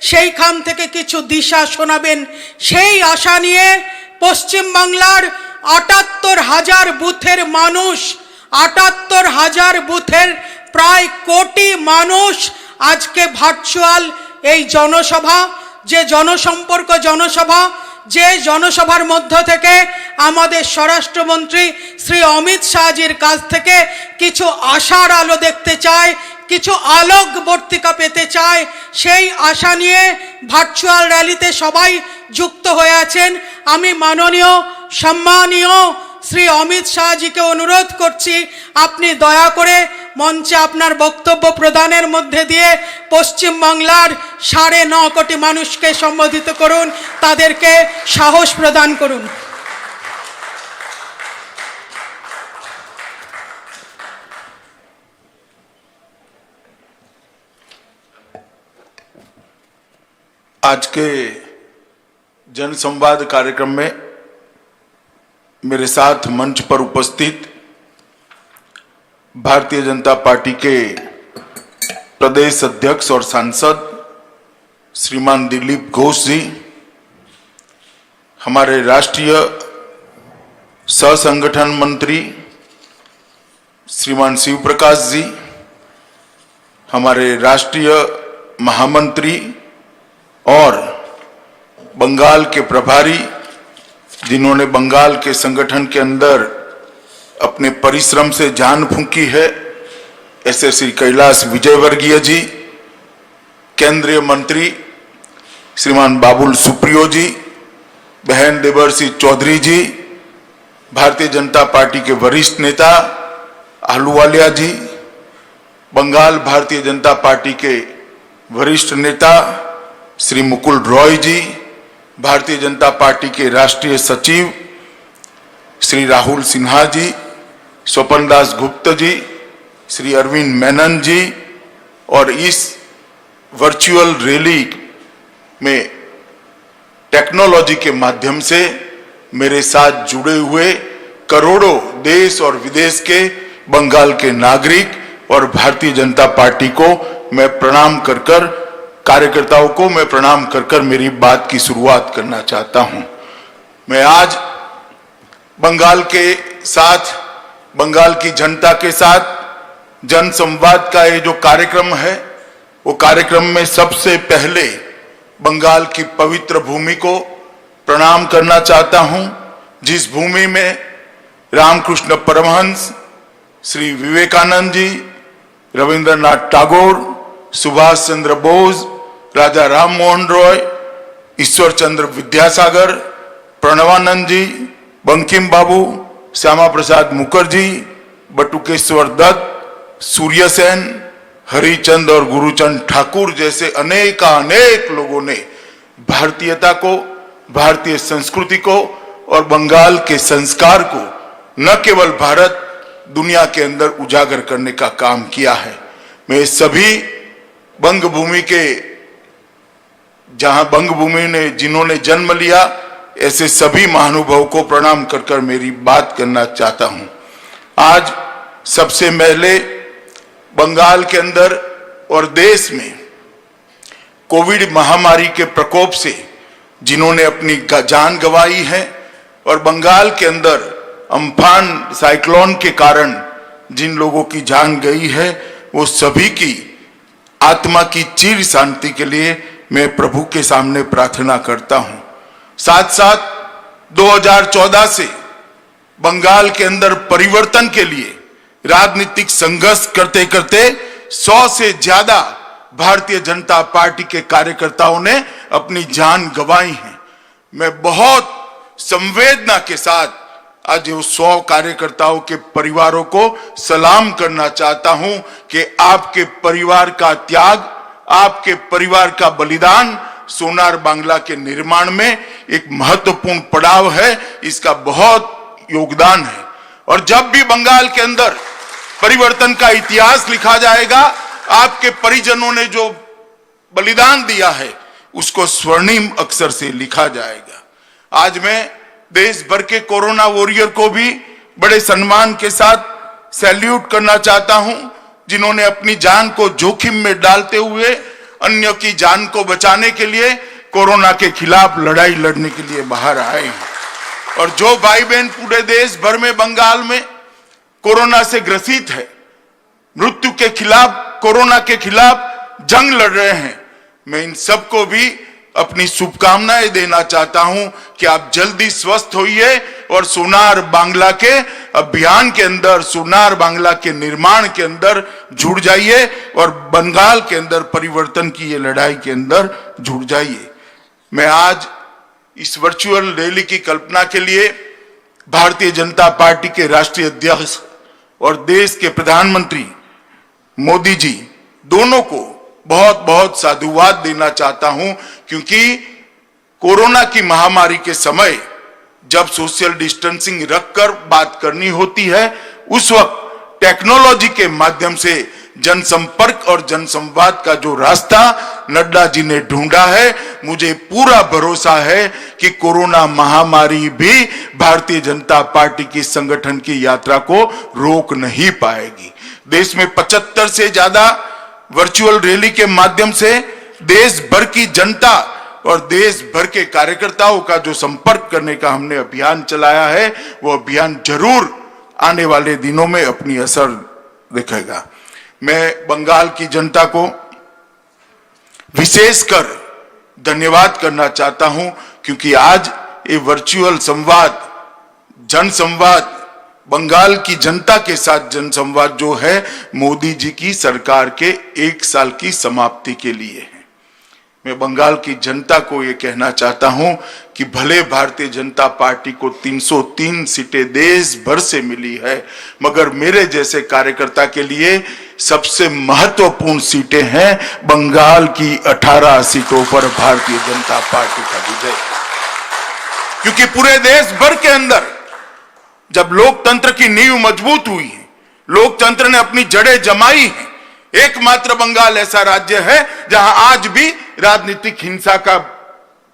সেইখান থেকে কিছু দিশা শোনাবেন সেই আশা নিয়ে পশ্চিমবাংলার ৭৮,০০০ বুথের মানুষ, ৭৮,০০০ বুথের প্রায় কোটি মানুষ আজকে ভার্চুয়াল এই জনসভা, যে জনসম্পর্ক জনসভা, যে জনসভার মধ্য থেকে আমাদের স্বরাষ্ট্রমন্ত্রী শ্রী অমিত শাহজির কাছ থেকে কিছু আশার আলো দেখতে চায়, কিছু আলোকবর্তিকা পেতে চায়, সেই আশা নিয়ে ভার্চুয়াল র্যালিতে সবাই যুক্ত হয়ে আছেন। আমি মাননীয় সম্মানীয় শ্রী অমিত শাহজিকে অনুরোধ করছি, আপনি দয়া করে মঞ্চে আপনার বক্তব্য প্রদানের মধ্যে দিয়ে পশ্চিমবাংলার 9.5 কোটি মানুষকে সম্বোধিত করুন, তাদেরকে সাহস প্রদান করুন। आज के जनसंवाद कार्यक्रम में मेरे साथ मंच पर उपस्थित भारतीय जनता पार्टी के प्रदेश अध्यक्ष और सांसद श्रीमान दिलीप घोष जी, हमारे राष्ट्रीय सह संगठन मंत्री श्रीमान शिव प्रकाश जी, हमारे राष्ट्रीय महामंत्री और बंगाल के प्रभारी जिन्होंने बंगाल के संगठन के अंदर अपने परिश्रम से जान फूंकी है, ऐसे श्री कैलाश विजयवर्गीय जी, केंद्रीय मंत्री श्रीमान बाबुल सुप्रियो जी, बहन देवर्षि चौधरी जी, भारतीय जनता पार्टी के वरिष्ठ नेता आहलूवालिया जी, बंगाल भारतीय जनता पार्टी के वरिष्ठ नेता श्री मुकुल रॉय जी, भारतीय जनता पार्टी के राष्ट्रीय सचिव श्री राहुल सिन्हा जी, स्वपन दास गुप्ता जी, श्री अरविंद मेनन जी, और इस वर्चुअल रैली में टेक्नोलॉजी के माध्यम से मेरे साथ जुड़े हुए करोड़ों देश और विदेश के बंगाल के नागरिक और भारतीय जनता पार्टी को मैं प्रणाम कर कर, कार्यकर्ताओं को मैं प्रणाम कर कर मेरी बात की शुरुआत करना चाहता हूं। मैं आज बंगाल के साथ, बंगाल की जनता के साथ जन संवाद का ये जो कार्यक्रम है, वो कार्यक्रम में सबसे पहले बंगाल की पवित्र भूमि को प्रणाम करना चाहता हूं, जिस भूमि में रामकृष्ण परमहंस, श्री विवेकानंद जी, रविंद्रनाथ टैगोर, सुभाष चंद्र बोस, राजा राम मोहन रॉय, ईश्वर चंद्र विद्यासागर, प्रणवानंद जी, बंकिम बाबू, श्यामा प्रसाद मुखर्जी, बटुकेश्वर दत्त, सूर्यसेन, हरिचंद और गुरुचंद ठाकुर जैसे अनेक लोगों ने भारतीयता को, भारतीय संस्कृति को और बंगाल के संस्कार को न केवल भारत, दुनिया के अंदर उजागर करने का काम किया है। मैं सभी बंगभूमि के, जहां बंगभूमि ने जिन्होंने जन्म लिया, ऐसे सभी महानुभावों को प्रणाम कर कर मेरी बात करना चाहता हूं। आज सबसे पहले बंगाल के अंदर और देश में कोविड महामारी के प्रकोप से जिन्होंने अपनी जान गंवाई है और बंगाल के अंदर अम्फान साइक्लोन के कारण जिन लोगों की जान गई है, वो सभी की आत्मा की चिर शांति के लिए मैं प्रभु के सामने प्रार्थना करता हूं। साथ साथ 2014 से बंगाल के अंदर परिवर्तन के लिए राजनीतिक संघर्ष करते करते 100 से ज्यादा भारतीय जनता पार्टी के कार्यकर्ताओं ने अपनी जान गंवाई है। मैं बहुत संवेदना के साथ आज उस 100 कार्यकर्ताओं के परिवारों को सलाम करना चाहता हूं कि आपके परिवार का त्याग, आपके परिवार का बलिदान सोनार बांग्ला के निर्माण में एक महत्वपूर्ण पड़ाव है, इसका बहुत योगदान है। और जब भी बंगाल के अंदर परिवर्तन का इतिहास लिखा जाएगा, आपके परिजनों ने जो बलिदान दिया है उसको स्वर्णिम अक्षर से लिखा जाएगा। आज मैं देश भर के कोरोना वॉरियर को भी बड़े सम्मान के साथ सैल्यूट करना चाहता हूं, जिन्होंने अपनी जान को जोखिम में डालते हुए अन्यों की जान को बचाने के लिए कोरोना के खिलाफ लड़ाई लड़ने के लिए बाहर आए हैं। और जो भाई बहन पूरे देश भर में बंगाल में कोरोना से ग्रसित है, मृत्यु के खिलाफ, कोरोना के खिलाफ जंग लड़ रहे हैं, मैं इन सबको भी अपनी शुभकामनाएं देना चाहता हूं कि आप जल्दी स्वस्थ होइए और सोनार बांग्ला के अभियान के अंदर, सोनार बांग्ला के निर्माण के अंदर जुड़ जाइए और बंगाल के अंदर परिवर्तन की ये लड़ाई के अंदर जुड़ जाइए। मैं आज इस वर्चुअल रैली की कल्पना के लिए भारतीय जनता पार्टी के राष्ट्रीय अध्यक्ष और देश के प्रधानमंत्री मोदी जी दोनों को बहुत बहुत साधुवाद देना चाहता हूं, क्योंकि कोरोना की महामारी के समय जब सोशल डिस्टेंसिंग रखकर बात करनी होती है, उस वक्त टेक्नोलॉजी के माध्यम से जनसंपर्क और जनसंवाद का जो रास्ता नड्डा जी ने ढूंढा है, मुझे पूरा भरोसा है कि कोरोना महामारी भी भारतीय जनता पार्टी की संगठन की यात्रा को रोक नहीं पाएगी। देश में 75 से ज्यादा वर्चुअल रैली के माध्यम से देश भर की जनता और देश भर के कार्यकर्ताओं का जो संपर्क करने का हमने अभियान चलाया है, वो अभियान जरूर आने वाले दिनों में अपनी असर दिखेगा। मैं बंगाल की जनता को विशेषकर धन्यवाद करना चाहता हूं, क्योंकि आज ये वर्चुअल संवाद, जनसंवाद, बंगाल की जनता के साथ जनसंवाद जो है, मोदी जी की सरकार के 1 साल की समाप्ति के लिए है। मैं बंगाल की जनता को ये कहना चाहता हूं कि भले भारतीय जनता पार्टी को 303 सीटें देश भर से मिली है, मगर मेरे जैसे कार्यकर्ता के लिए सबसे महत्वपूर्ण सीटें हैं बंगाल की 18 सीटों पर भारतीय जनता पार्टी का विजय। क्योंकि पूरे देश भर के अंदर जब लोकतंत्र की नींव मजबूत हुई है, लोकतंत्र ने अपनी जड़ें जमाई हैं, एकमात्र बंगाल ऐसा राज्य है जहां आज भी राजनीतिक हिंसा का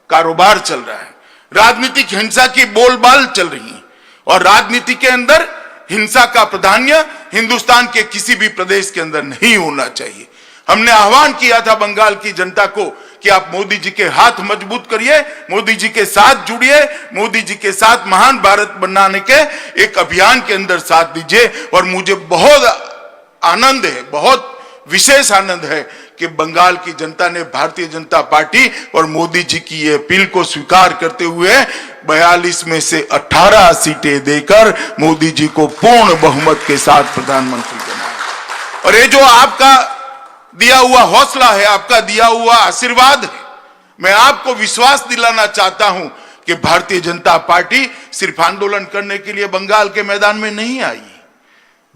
कारोबार चल रहा है, राजनीतिक हिंसा की बोलबाल चल रही है और राजनीति के अंदर हिंसा का प्राधान्य हिंदुस्तान के किसी भी प्रदेश के अंदर नहीं होना चाहिए। हमने आह्वान किया था बंगाल की जनता को कि आप मोदी जी के हाथ मजबूत करिए, मोदी जी के साथ जुड़िए, मोदी जी के साथ महान भारत बनाने के एक अभियान के अंदर साथ दीजिए। और मुझे बहुत आनंद है, बहुत विशेष आनंद है कि बंगाल की जनता ने भारतीय जनता पार्टी और मोदी जी की ये अपील को स्वीकार करते हुए 42 में से 18 सीटें देकर मोदी जी को पूर्ण बहुमत के साथ प्रधानमंत्री बनाया। और ये जो आपका दिया हुआ हौसला है, आपका दिया हुआ आशीर्वाद है, मैं आपको विश्वास दिलाना चाहता हूं कि भारतीय जनता पार्टी सिर्फ आंदोलन करने के लिए बंगाल के मैदान में नहीं आई।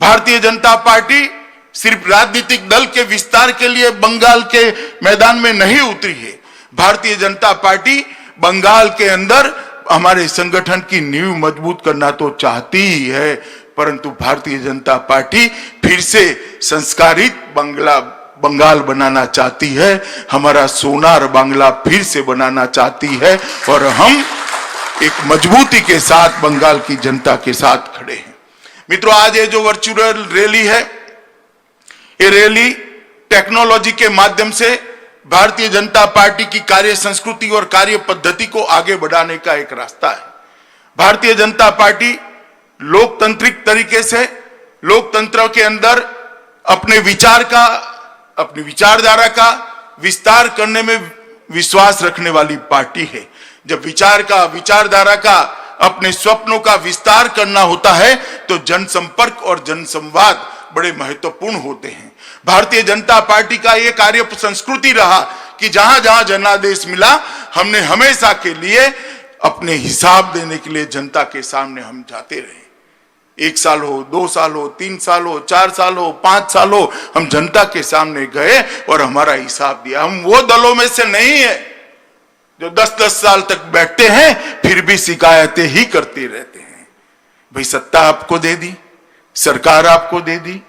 भारतीय जनता पार्टी सिर्फ राजनीतिक दल के विस्तार के लिए बंगाल के मैदान में नहीं उतरी है। भारतीय जनता पार्टी बंगाल के अंदर हमारे संगठन की नींव मजबूत करना तो चाहती ही है, परंतु भारतीय जनता पार्टी फिर से संस्कारित बंगाल बनाना चाहती है, हमारा सोनार बांग्ला फिर से बनाना चाहती है और हम एक मजबूती के साथ बंगाल की जनता के साथ खड़े हैं। मित्रों, आज ये जो वर्चुअल रैली है, ये रैली टेक्नोलॉजी के माध्यम से भारतीय जनता पार्टी की कार्य संस्कृति और कार्य पद्धति को आगे बढ़ाने का एक रास्ता है। भारतीय जनता पार्टी लोकतांत्रिक तरीके से लोकतंत्र के अंदर अपने विचारधारा का विस्तार करने में विश्वास रखने वाली पार्टी है। जब विचारधारा का अपने स्वप्नों का विस्तार करना होता है तो जनसंपर्क और जनसंवाद बड़े महत्वपूर्ण होते हैं। भारतीय जनता पार्टी का यह कार्य संस्कृति रहा कि जहां जहां जनादेश मिला, हमने हमेशा के लिए अपने हिसाब देने के लिए जनता के सामने हम जाते रहे। 1 साल हो, 2 साल हो, 3 साल हो, 4 साल हो, 5 साल हो, हम जनता के सामने गए और हमारा हिसाब दिया। हम वो दलों में से नहीं है जो 10-10 साल तक बैठते हैं फिर भी शिकायतें ही करते रहते हैं। भाई, सत्ता आपको दे दी, सरकार आपको दे दी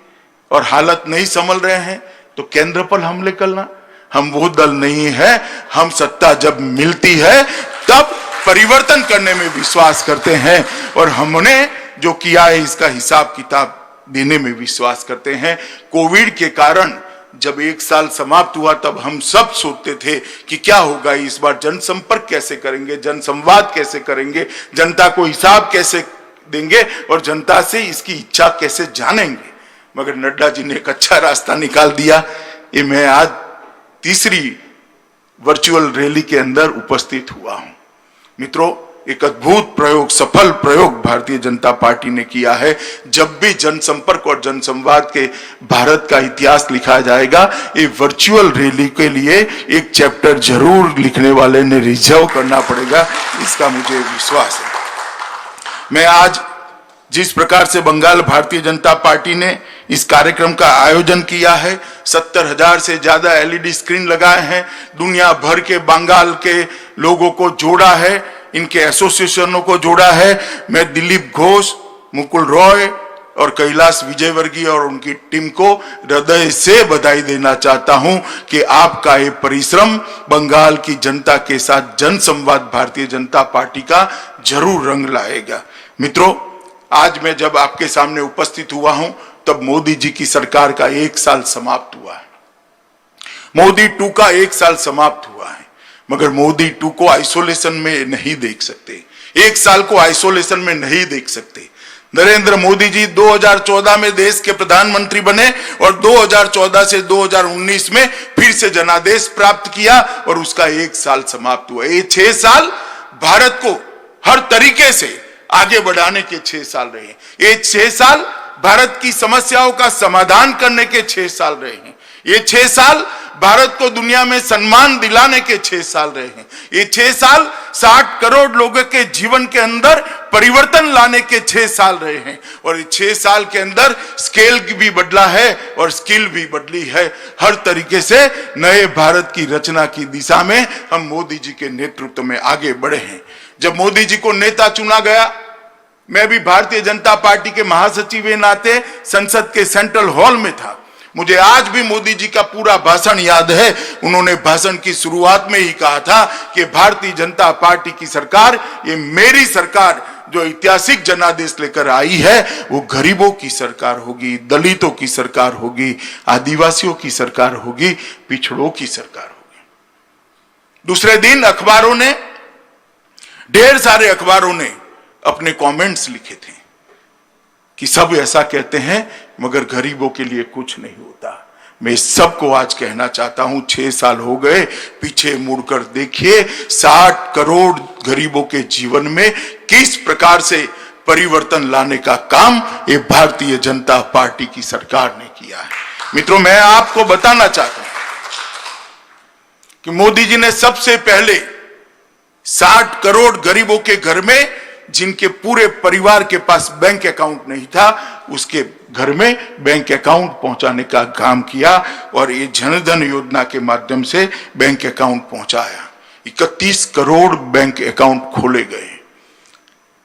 और हालत नहीं संभल रहे हैं तो केंद्र पर हमले करना, हम वो दल नहीं है। हम सत्ता जब मिलती है तब परिवर्तन करने में विश्वास करते हैं और हमने जो किया है इसका हिसाब किताब देने में विश्वास करते हैं। कोविड के कारण जब 1 साल समाप्त हुआ तब हम सब सोचते थे कि क्या होगा इस बार, जनसंपर्क कैसे करेंगे, जनसंवाद कैसे करेंगे, जनता को हिसाब कैसे देंगे और जनता से इसकी इच्छा कैसे जानेंगे। मगर नड्डा जी ने एक अच्छा रास्ता निकाल दिया। ये मैं आज तीसरी वर्चुअल रैली के अंदर उपस्थित हुआ हूं। मित्रों, एक अद्भुत प्रयोग, सफल प्रयोग भारतीय जनता पार्टी ने किया है। जब भी जनसंपर्क और जनसंवाद के भारत का इतिहास लिखा जाएगा, ये वर्चुअल रैली के लिए एक चैप्टर जरूर लिखने वाले ने रिजर्व करना पड़ेगा, इसका मुझे विश्वास है। मैं आज जिस प्रकार से बंगाल भारतीय जनता पार्टी ने इस कार्यक्रम का आयोजन किया है, 70,000 से ज्यादा LED स्क्रीन लगाए हैं, दुनिया भर के बंगाल के लोगों को जोड़ा है, इनके एसोसिएशनों को जोड़ा है। मैं दिलीप घोष, मुकुल रॉय और कैलाश विजयवर्गीय और उनकी टीम को हृदय से बधाई देना चाहता हूं कि आपका ये परिश्रम बंगाल की जनता के साथ जनसंवाद भारतीय जनता पार्टी का जरूर रंग लाएगा। मित्रों, आज मैं जब आपके सामने उपस्थित हुआ हूं तब मोदी जी की सरकार का 1 साल समाप्त हुआ है। मोदी 2 का 1 साल समाप्त हुआ है, मगर मोदी 2 को आइसोलेशन में नहीं देख सकते, 1 साल को आइसोलेशन में नहीं देख सकते। नरेंद्र मोदी जी 2014 में देश के प्रधानमंत्री बने और 2014 से 2019 में फिर से जनादेश प्राप्त किया और उसका 1 साल समाप्त हुआ। ये 6 साल भारत को हर तरीके से आगे बढ़ाने के 6 साल रहे हैं। ये 6 साल भारत की समस्याओं का समाधान करने के 6 साल रहे हैं। ये 6 साल भारत को दुनिया में सम्मान दिलाने के 6 साल रहे हैं। ये 6 साल 60 करोड़ लोगों के जीवन के अंदर परिवर्तन लाने के 6 साल रहे हैं और ये 6 साल के अंदर स्केल भी बदला है और स्किल भी बदली है। हर तरीके से नए भारत की रचना की दिशा में हम मोदी जी के नेतृत्व में आगे बढ़े हैं। जब मोदी जी को नेता चुना गया, मैं भी भारतीय जनता पार्टी के महासचिव के नाते संसद के सेंट्रल हॉल में था। मुझे आज भी मोदी जी का पूरा भाषण याद है। उन्होंने भाषण की शुरुआत में ही कहा था कि भारतीय जनता पार्टी की सरकार, ये मेरी सरकार जो ऐतिहासिक जनादेश लेकर आई है, वो गरीबों की सरकार होगी, दलितों की सरकार होगी, आदिवासियों की सरकार होगी, पिछड़ों की सरकार होगी। दूसरे दिन अखबारों ने, ढेर सारे अखबारों ने अपने कमेंट्स लिखे थे कि सब ऐसा कहते हैं मगर गरीबों के लिए कुछ नहीं होता। मैं सबको आज कहना चाहता हूं, 6 साल हो गए, पीछे मुड़कर देखिए 60 करोड़ गरीबों के जीवन में किस प्रकार से परिवर्तन लाने का काम ये भारतीय जनता पार्टी की सरकार ने किया है। मित्रों, मैं आपको बताना चाहता हूं कि मोदी जी ने सबसे पहले 60 करोड़ गरीबों के घर में, जिनके पूरे परिवार के पास बैंक अकाउंट नहीं था, उसके घर में बैंक अकाउंट पहुंचाने का काम किया और ये जनधन योजना के माध्यम से बैंक अकाउंट पहुंचाया। 31 करोड़ बैंक अकाउंट खोले गए।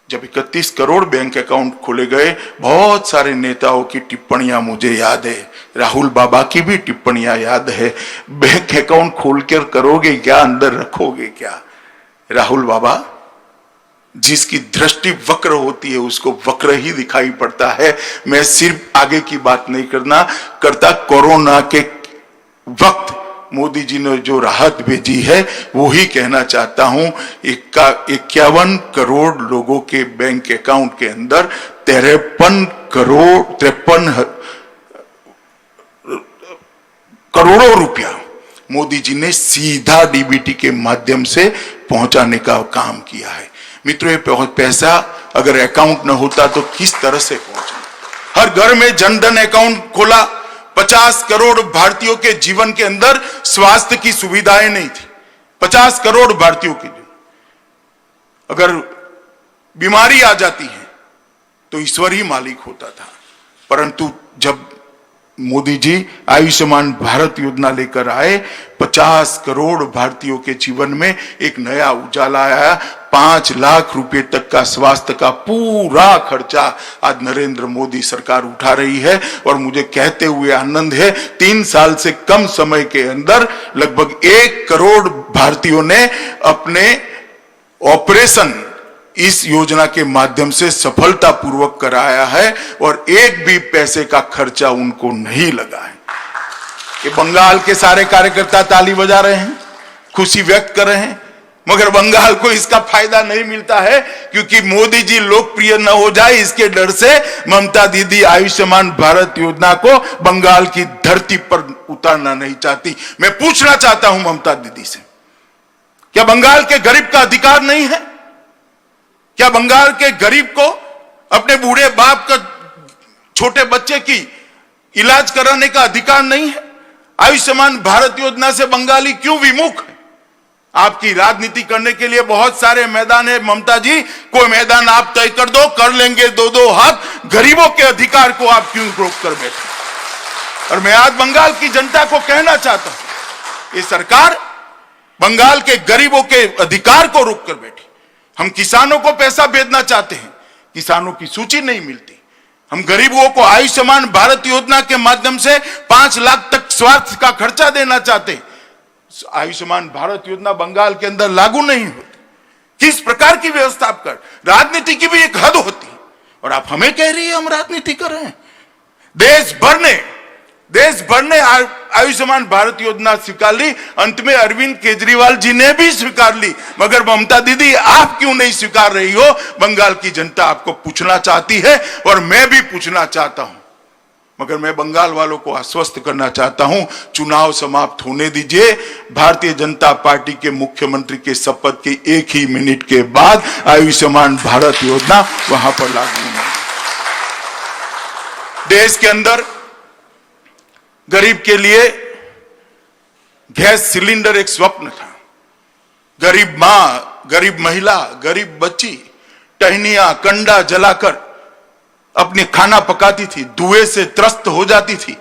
जब 31 करोड़ बैंक अकाउंट खोले गए, बहुत सारे नेताओं की टिप्पणियां मुझे याद है, राहुल बाबा की भी टिप्पणियां याद है। बैंक अकाउंट खोलकर करोगे क्या, अंदर रखोगे क्या? राहुल बाबा, जिसकी दृष्टि वक्र होती है उसको वक्र ही दिखाई पड़ता है। मैं सिर्फ आगे की बात नहीं करता, कोरोना के वक्त मोदी जी ने जो राहत भेजी है वो ही कहना चाहता हूं। 51 करोड़ लोगों के बैंक अकाउंट के अंदर 53 करोड़ों रुपया मोदी जी ने सीधा डीबीटी के माध्यम से पहुंचाने का काम किया है। मित्रों, ये पैसा अगर अकाउंट न होता तो किस तरह से पहुंचा? हर घर में जनधन अकाउंट खोला। 50 करोड़ भारतीयों के जीवन के अंदर स्वास्थ्य की सुविधाएं नहीं थी। 50 करोड़ भारतीयों के अगर बीमारी आ जाती है तो ईश्वर ही मालिक होता था। परंतु जब मोदी जी आयुष्मान भारत योजना लेकर आए, 50 करोड़ भारतीयों के जीवन में एक नया उजाला आया। 5 लाख रुपए तक का स्वास्थ्य का पूरा खर्चा आज नरेंद्र मोदी सरकार उठा रही है। और मुझे कहते हुए आनंद है, 3 साल से कम समय के अंदर लगभग 1 करोड़ भारतीयों ने अपने ऑपरेशन इस योजना के माध्यम से सफलतापूर्वक कराया है और एक भी पैसे का खर्चा उनको नहीं लगा है। ये बंगाल के सारे कार्यकर्ता ताली बजा रहे हैं, खुशी व्यक्त कर रहे हैं, मगर बंगाल को इसका फायदा नहीं मिलता है क्योंकि मोदी जी लोकप्रिय न हो जाए इसके डर से ममता दीदी आयुष्मान भारत योजना को बंगाल की धरती पर उतारना नहीं चाहती। मैं पूछना चाहता हूं ममता दीदी से, क्या बंगाल के गरीब का अधिकार नहीं है? क्या बंगाल के गरीब को अपने बूढ़े बाप का छोटे बच्चे की इलाज कराने का अधिकार नहीं है? आयुष्मान भारत योजना से बंगाली क्यों विमुख है? आपकी राजनीति करने के लिए बहुत सारे मैदान है ममता जी, कोई मैदान आप तय कर दो, कर लेंगे 2-2 हाथ। गरीबों के अधिकार को आप क्यों रोक कर बैठे? और मैं आज बंगाल की जनता को कहना चाहता हूं, ये सरकार बंगाल के गरीबों के अधिकार को रोक कर बैठी। हम किसानों को पैसा भेजना चाहते हैं, किसानों की सूची नहीं मिलती। हम गरीबों को आयुष्मान भारत योजना के माध्यम से 5 लाख तक स्वास्थ्य का खर्चा देना चाहते हैं। आयुष्मान भारत योजना बंगाल के अंदर लागू नहीं होती। किस प्रकार की व्यवस्था आप कर? राजनीति की भी एक हद होती है और आप हमें कह रही है हम राजनीति कर रहे हैं। देश भर ने आयुष्मान भारत योजना स्वीकार ली, अंत में अरविंद केजरीवाल जी ने भी स्वीकार ली, मगर ममता दीदी आप क्यों नहीं स्वीकार रही हो? बंगाल की जनता आपको पूछना चाहती है और मैं भी पूछना चाहता हूं। मगर मैं बंगाल वालों को आश्वस्त करना चाहता हूं, चुनाव समाप्त होने दीजिए। भारतीय जनता पार्टी के मुख्यमंत्री के शपथ के 1 ही मिनट के बाद आयुष्मान भारत योजना वहां पर लागू होगी। देश के अंदर गरीब के लिए गैस सिलेंडर एक स्वप्न था। गरीब मां, गरीब महिला, गरीब बच्ची टहनियां कंडा जलाकर अपने खाना पकाती थी, धुएं से त्रस्त हो जाती थी,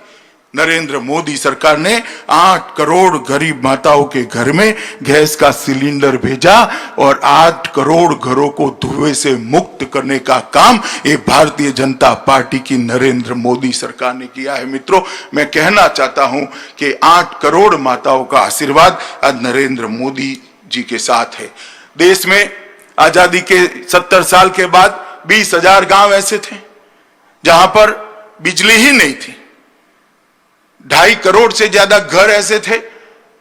नरेंद्र मोदी सरकार ने 8 करोड़ गरीब माताओं के घर में गैस का सिलेंडर भेजा और 8 करोड़ घरों को धुएं से मुक्त करने का काम ये भारतीय जनता पार्टी की नरेंद्र मोदी सरकार ने किया है। मित्रों, मैं कहना चाहता हूं कि 8 करोड़ माताओं का आशीर्वाद आज नरेंद्र मोदी जी के साथ है। देश में आजादी के 70 साल के बाद 20,000 गांव ऐसे थे जहां पर बिजली ही नहीं थी। 2.5 करोड़ से ज्यादा घर ऐसे थे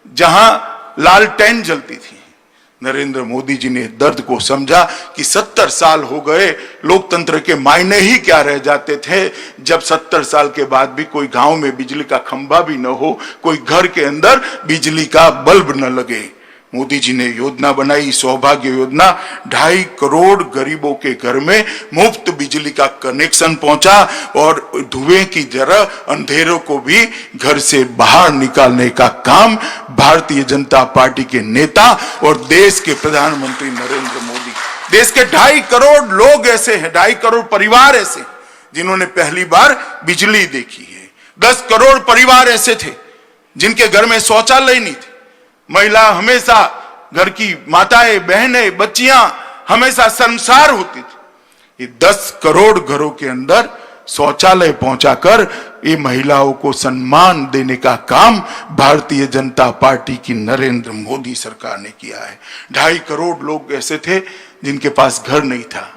जहां लालटेन जलती थी। नरेंद्र मोदी जी ने दर्द को समझा कि 70 साल हो गए, लोकतंत्र के मायने ही क्या रह जाते थे जब 70 साल के बाद भी कोई गांव में बिजली का खंभा भी न हो, कोई घर के अंदर बिजली का बल्ब न लगे। मोदी जी ने योजना बनाई, सौभाग्य योजना। 2.5 करोड़ गरीबों के घर में मुफ्त बिजली का कनेक्शन पहुंचा और धुएं की जगह अंधेरों को भी घर से बाहर निकालने का काम भारतीय जनता पार्टी के नेता और देश के प्रधानमंत्री नरेंद्र मोदी। देश के 2.5 करोड़ लोग ऐसे हैं, 2.5 करोड़ परिवार ऐसे जिन्होंने पहली बार बिजली देखी है। 10 करोड़ परिवार ऐसे थे जिनके घर में शौचालय नहीं थे। महिला हमेशा, घर की माताएं, बहनें, बच्चियां हमेशा शर्मसार होती थी। ये 10 करोड़ घरों के अंदर शौचालय पहुंचाकर ये महिलाओं को सम्मान देने का काम भारतीय जनता पार्टी की नरेंद्र मोदी सरकार ने किया है। 2.5 करोड़ लोग ऐसे थे जिनके पास घर नहीं था,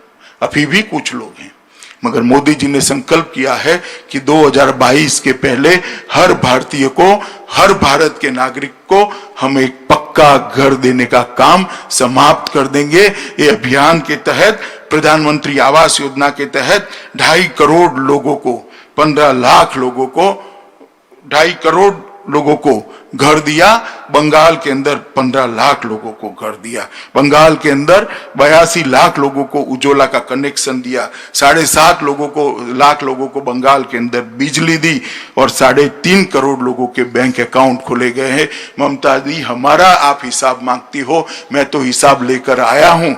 अभी भी कुछ लोग हैं, मगर मोदी जी ने संकल्प किया है कि 2022 के पहले हर भारतीय को, हर भारत के नागरिक को हम एक पक्का घर देने का काम समाप्त कर देंगे। ये अभियान के तहत, प्रधानमंत्री आवास योजना के तहत 2.5 करोड़ लोगों को, 15 लाख लोगों को, 2.5 करोड़ लोगों को घर दिया। बंगाल के अंदर 15 लाख लोगों को घर दिया। बंगाल के अंदर 82 लाख लोगों को उज्ज्वला का कनेक्शन दिया। 7.5 लाख लोगों को बंगाल के अंदर बिजली दी और 3.5 करोड़ लोगों के बैंक अकाउंट खोले गए हैं। ममता दी, हमारा आप हिसाब मांगती हो, मैं तो हिसाब लेकर आया हूं।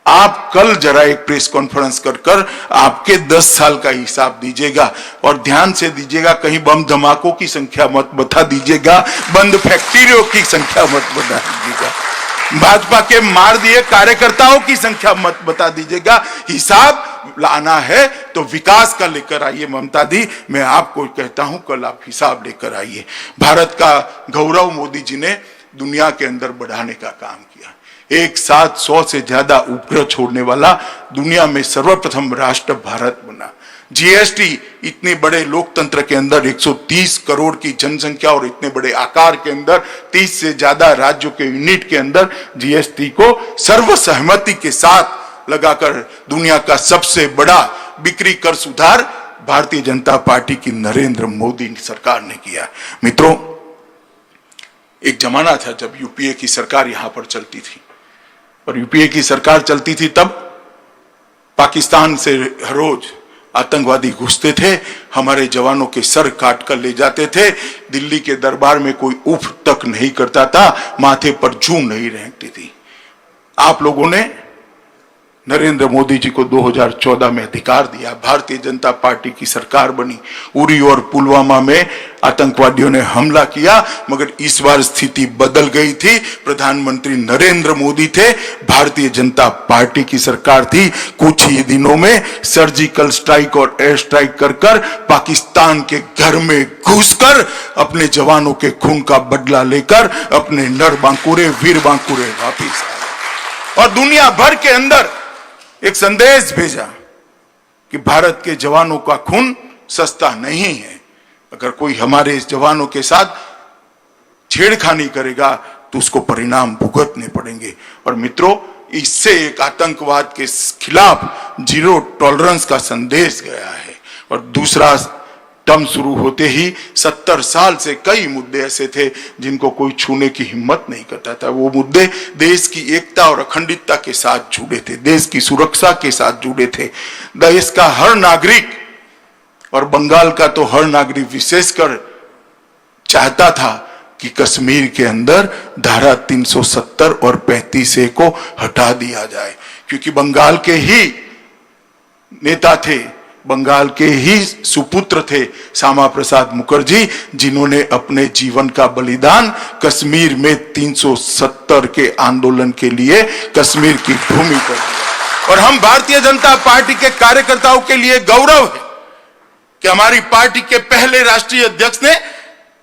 आप कल जरा एक प्रेस कॉन्फ्रेंस कर आपके 10 साल का हिसाब दीजिएगा और ध्यान से दीजिएगा, कहीं बम धमाकों की संख्या मत बता दीजिएगा, बंद फैक्ट्रियों की संख्या मत बता दीजिएगा, भाजपा के मार दिए कार्यकर्ताओं की संख्या मत बता दीजिएगा। हिसाब लाना है तो विकास का लेकर आइए। ममता दी, मैं आपको कहता हूं, कल आप हिसाब लेकर आइए। भारत का गौरव मोदी जी ने दुनिया के अंदर बढ़ाने का काम किया। एक साथ 100 से ज्यादा उपग्रह छोड़ने वाला दुनिया में सर्वप्रथम राष्ट्र भारत बना। जीएसटी, इतने बड़े लोकतंत्र के अंदर 130 करोड़ की जनसंख्या और इतने बड़े आकार के अंदर 30 से ज्यादा राज्यों के यूनिट के अंदर जीएसटी को सर्वसहमति के साथ लगाकर दुनिया का सबसे बड़ा बिक्री कर सुधार भारतीय जनता पार्टी की नरेंद्र मोदी सरकार ने किया। मित्रों, एक जमाना था जब यूपीए की सरकार यहां पर चलती थी, और यूपीए की सरकार चलती थी तब पाकिस्तान से हर रोज आतंकवादी घुसते थे, हमारे जवानों के सर काट कर ले जाते थे। दिल्ली के दरबार में कोई उफ तक नहीं करता था, माथे पर जूं नहीं रेंगती थी। आप लोगों ने नरेंद्र मोदी जी को 2014 में अधिकार दिया, भारतीय जनता पार्टी की सरकार बनी। उरी और पुलवामा में आतंकवादियों ने हमला किया, मगर इस बार स्थिति बदल गई थी। प्रधानमंत्री नरेंद्र मोदी थे, भारतीय जनता पार्टी की सरकार थी। कुछ ही दिनों में सर्जिकल स्ट्राइक और एयर स्ट्राइक कर पाकिस्तान के घर में घुसकर अपने जवानों के खून का बदला लेकर अपने नर बांकुरे, वीर बांकुरे वापिस आए और दुनिया भर के अंदर एक संदेश भेजा कि भारत के जवानों का खून सस्ता नहीं है। अगर कोई हमारे इस जवानों के साथ छेड़खानी करेगा तो उसको परिणाम भुगतने पड़ेंगे। और मित्रों, इससे एक आतंकवाद के खिलाफ जीरो टॉलरेंस का संदेश गया है। और दूसरा टर्म शुरू होते ही 70 साल से कई मुद्दे ऐसे थे जिनको कोई छूने की हिम्मत नहीं करता था। वो मुद्दे देश की एकता और अखंडता के साथ जुड़े थे, देश की सुरक्षा के साथ जुड़े थे। देश का हर नागरिक, और बंगाल का तो हर नागरिक विशेषकर चाहता था कि कश्मीर के अंदर धारा 370 और 35A को हटा दिया जाए, क्योंकि बंगाल के ही नेता थे, बंगाल के ही सुपुत्र थे श्यामा प्रसाद मुखर्जी, जिन्होंने अपने जीवन का बलिदान कश्मीर में 370 के आंदोलन के लिए कश्मीर की भूमि पर दिया। और हम भारतीय जनता पार्टी के कार्यकर्ताओं के लिए गौरव है कि हमारी पार्टी के पहले राष्ट्रीय अध्यक्ष ने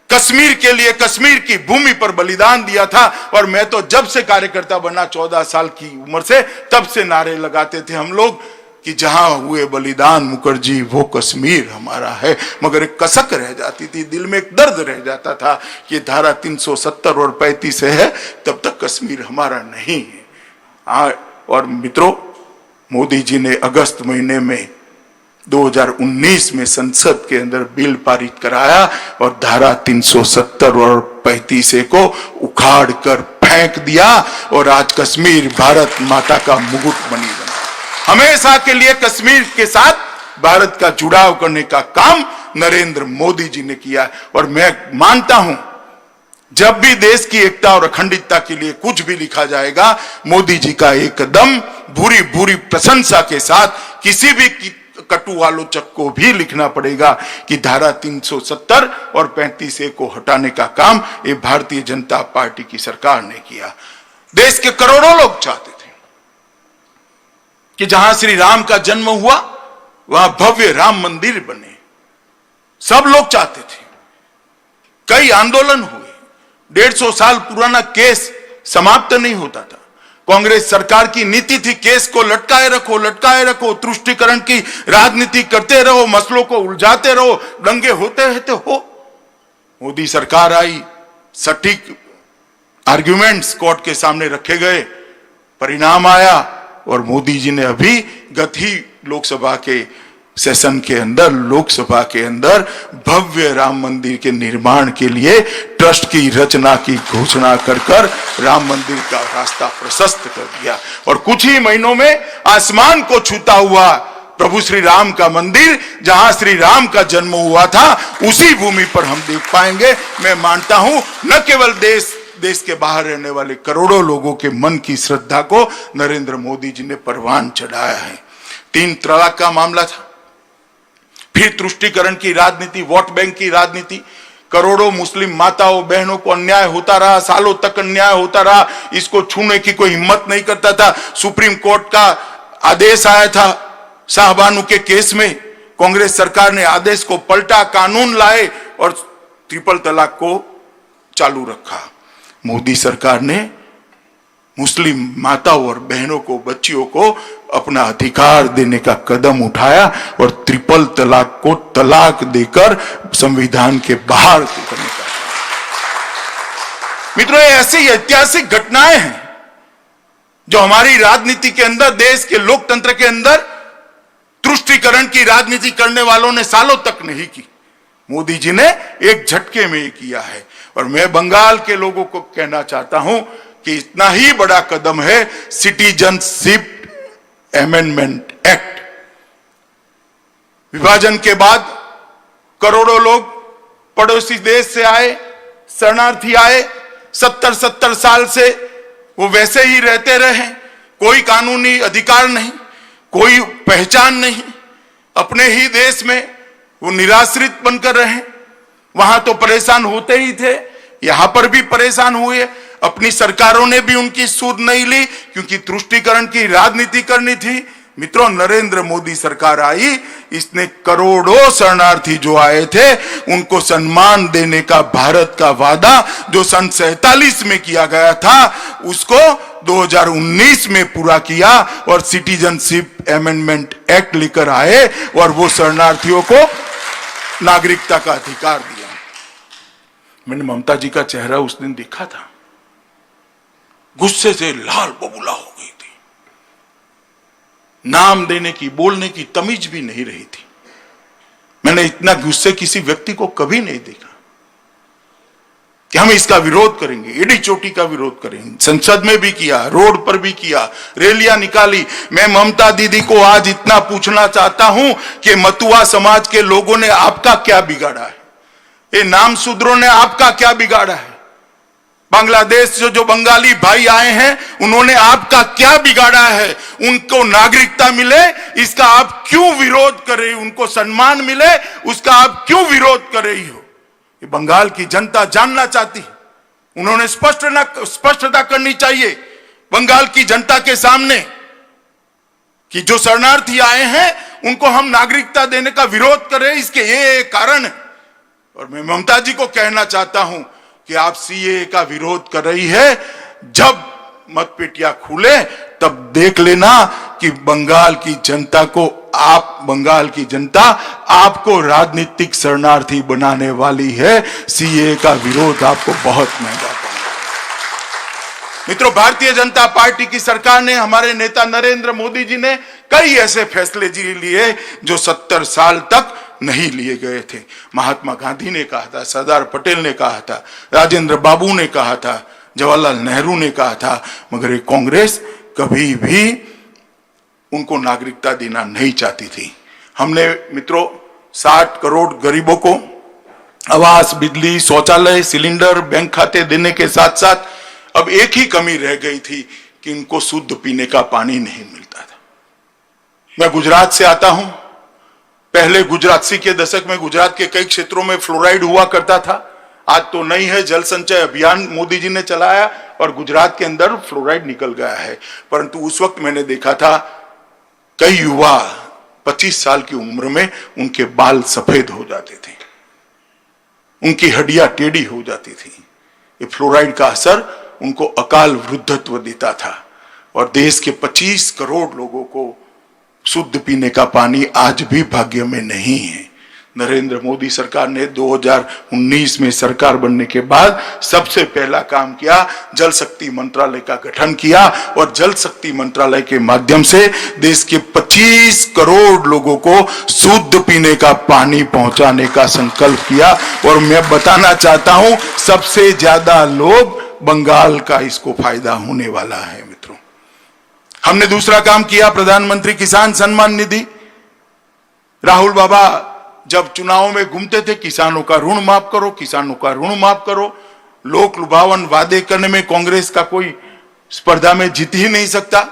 कश्मीर के लिए कश्मीर की भूमि पर बलिदान दिया था। और मैं तो जब से कार्यकर्ता बना 14 साल की उम्र से, तब से नारे लगाते थे हम लोग कि जहां हुए बलिदान मुखर्जी वो कश्मीर हमारा है। मगर एक कसक रह जाती थी, दिल में एक दर्द रह जाता था कि धारा 370 और 35 है, तब तक कश्मीर हमारा नहीं है। और मित्रों, मोदी जी ने अगस्त महीने में 2019 में संसद के अंदर बिल पारित कराया और धारा 370 और 35 को उखाड़ कर फेंक दिया और आज कश्मीर भारत माता का मुकुट बनी बना। हमेशा के लिए कश्मीर के साथ भारत का जुड़ाव करने का काम नरेंद्र मोदी जी ने किया। और मैं मानता हूं, जब भी देश की एकता और अखंडता के लिए कुछ भी लिखा जाएगा, मोदी जी का एक कदम भूरी भूरी प्रशंसा के साथ किसी भी कटु आलोचक को भी लिखना पड़ेगा कि धारा 370 और 35 को हटाने का काम ये भारतीय जनता पार्टी की सरकार ने किया। देश के करोड़ों लोग चाहते थे कि जहां श्री राम का जन्म हुआ वहां भव्य राम मंदिर बने। सब लोग चाहते थे। कई आंदोलन हुए, 150 साल पुराना केस समाप्त नहीं होता था। कांग्रेस सरकार की नीति थी केस को लटकाए रखो, तुष्टीकरण की राजनीति करते रहो, मसलों को उलझाते रहो, दंगे होते रहते हो। मोदी सरकार आई, सटीक आर्ग्यूमेंट्स कोर्ट के सामने रखे गए, परिणाम आया और मोदी जी ने अभी गत ही लोकसभा के सेशन के अंदर, लोकसभा के अंदर भव्य राम मंदिर के निर्माण के लिए ट्रस्ट की रचना की घोषणा कर राम मंदिर का रास्ता प्रशस्त कर दिया। और कुछ ही महीनों में आसमान को छूता हुआ प्रभु श्री राम का मंदिर, जहां श्री राम का जन्म हुआ था, उसी भूमि पर हम देख पाएंगे। मैं मानता हूं न केवल देश के बाहर रहने वाले करोड़ों लोगों के मन की श्रद्धा को नरेंद्र मोदी जी ने परवान चढ़ाया है। 3 तलाक का मामला था, फिर तुष्टीकरण की राजनीति, वोट बैंक की राजनीति, करोड़ों मुस्लिम माताओं बहनों को अन्याय होता रहा, सालों तक अन्याय होता रहा, इसको छूने की कोई हिम्मत नहीं करता था। सुप्रीम कोर्ट का आदेश आया था शाहबानू के केस में, कांग्रेस सरकार ने आदेश को पलटा, कानून लाए और ट्रिपल तलाक को चालू रखा। मोदी सरकार ने मुस्लिम माताओं और बहनों को, बच्चियों को अपना अधिकार देने का कदम उठाया और ट्रिपल तलाक को तलाक देकर संविधान के बाहर करने का। मित्रों, ये ऐसी ऐतिहासिक घटनाएं हैं जो हमारी राजनीति के अंदर, देश के लोकतंत्र के अंदर तुष्टीकरण की राजनीति करने वालों ने सालों तक नहीं की। मोदी जी ने एक झटके में ये किया है। और मैं बंगाल के लोगों को कहना चाहता हूं कि इतना ही बड़ा कदम है सिटीजनशिप अमेंडमेंट एक्ट। विभाजन के बाद करोड़ों लोग पड़ोसी देश से आए, शरणार्थी आए, 70 साल से वो वैसे ही रहते रहे, कोई कानूनी अधिकार नहीं, कोई पहचान नहीं, अपने ही देश में वो निराश्रित बनकर रहे। वहां तो परेशान होते ही थे, यहां पर भी परेशान हुए। अपनी सरकारों ने भी उनकी सुध नहीं ली क्योंकि तुष्टीकरण की राजनीति करनी थी। मित्रों, नरेंद्र मोदी सरकार आई, इसने करोड़ों शरणार्थी जो आए थे उनको सम्मान देने का भारत का वादा जो सन 47 में किया गया था, उसको 2019 में पूरा किया और सिटीजनशिप अमेंडमेंट एक्ट लेकर आए और वो शरणार्थियों को नागरिकता का अधिकार दिया। मैंने ममता जी का चेहरा उस दिन देखा था, गुस्से से लाल बबूला हो गई थी। नाम देने की, बोलने की तमीज भी नहीं रही थी। मैंने इतना गुस्से किसी व्यक्ति को कभी नहीं देखा कि हम इसका विरोध करेंगे, एडी चोटी का विरोध करेंगे। संसद में भी किया, रोड पर भी किया, रैलियां निकाली। मैं ममता दीदी को आज इतना पूछना चाहता हूं कि मतुआ समाज के लोगों ने आपका क्या बिगाड़ा है? ये नामशूद्रों ने आपका क्या बिगाड़ा है? बांग्लादेश से जो बंगाली भाई आए हैं, उन्होंने आपका क्या बिगाड़ा है? उनको नागरिकता मिले, इसका आप क्यों विरोध कर रही हो? उनको सम्मान मिले, उसका आप क्यों विरोध कर रही हो? ये बंगाल की जनता जानना चाहती है। उन्होंने स्पष्टता करनी चाहिए बंगाल की जनता के सामने कि जो शरणार्थी आए हैं उनको हम नागरिकता देने का विरोध कर रहे हैं, इसके ये कारण है। और मैं ममता जी को कहना चाहता हूं कि आप सीए का विरोध कर रही है, जब मतपेटियां खुले तब देख लेना कि बंगाल की जनता को बंगाल की जनता आपको राजनीतिक शरणार्थी बनाने वाली है। सीए का विरोध आपको बहुत महंगा पड़ेगा। मित्रों, भारतीय जनता पार्टी की सरकार ने, हमारे नेता नरेंद्र मोदी जी ने कई ऐसे फैसले लिए जो 70 साल तक नहीं लिए गए थे। महात्मा गांधी ने कहा था, सरदार पटेल ने कहा था, राजेंद्र बाबू ने कहा था, जवाहरलाल नेहरू ने कहा था, मगर ये कांग्रेस कभी भी उनको नागरिकता देना नहीं चाहती थी। हमने मित्रों 60 करोड़ गरीबों को आवास, बिजली, शौचालय, सिलेंडर, बैंक खाते देने के साथ साथ अब एक ही कमी रह गई थी कि इनको शुद्ध पीने का पानी नहीं मिलता था। मैं गुजरात से आता हूं। पहले गुजरात 80 के दशक में गुजरात के कई क्षेत्रों में फ्लोराइड हुआ करता था। आज तो नहीं है। जल संचय अभियान मोदी जी ने चलाया और गुजरात के अंदर फ्लोराइड निकल गया है। परंतु उस वक्त मैंने देखा था कई युवा 25 साल की उम्र में उनके बाल सफेद हो जाते थे, उनकी हड्डियां टेढ़ी हो जाती थी। ये फ्लोराइड का असर उनको अकाल वृद्धत्व देता था। और देश के 25 करोड़ लोगों को शुद्ध पीने का पानी आज भी भाग्य में नहीं है। नरेंद्र मोदी सरकार ने 2019 में सरकार बनने के बाद सबसे पहला काम किया, जल शक्ति मंत्रालय का गठन किया और जल शक्ति मंत्रालय के माध्यम से देश के 25 करोड़ लोगों को शुद्ध पीने का पानी पहुंचाने का संकल्प किया। और मैं बताना चाहता हूं, सबसे ज्यादा लोग बंगाल का इसको फायदा होने वाला है। मित्रों, हमने दूसरा काम किया, प्रधानमंत्री किसान सम्मान निधि। राहुल बाबा जब चुनाव में घूमते थे, किसानों का ऋण माफ करो, किसानों का ऋण माफ करो। लोक लुभावन वादे करने में कांग्रेस का कोई स्पर्धा में जीत ही नहीं सकता।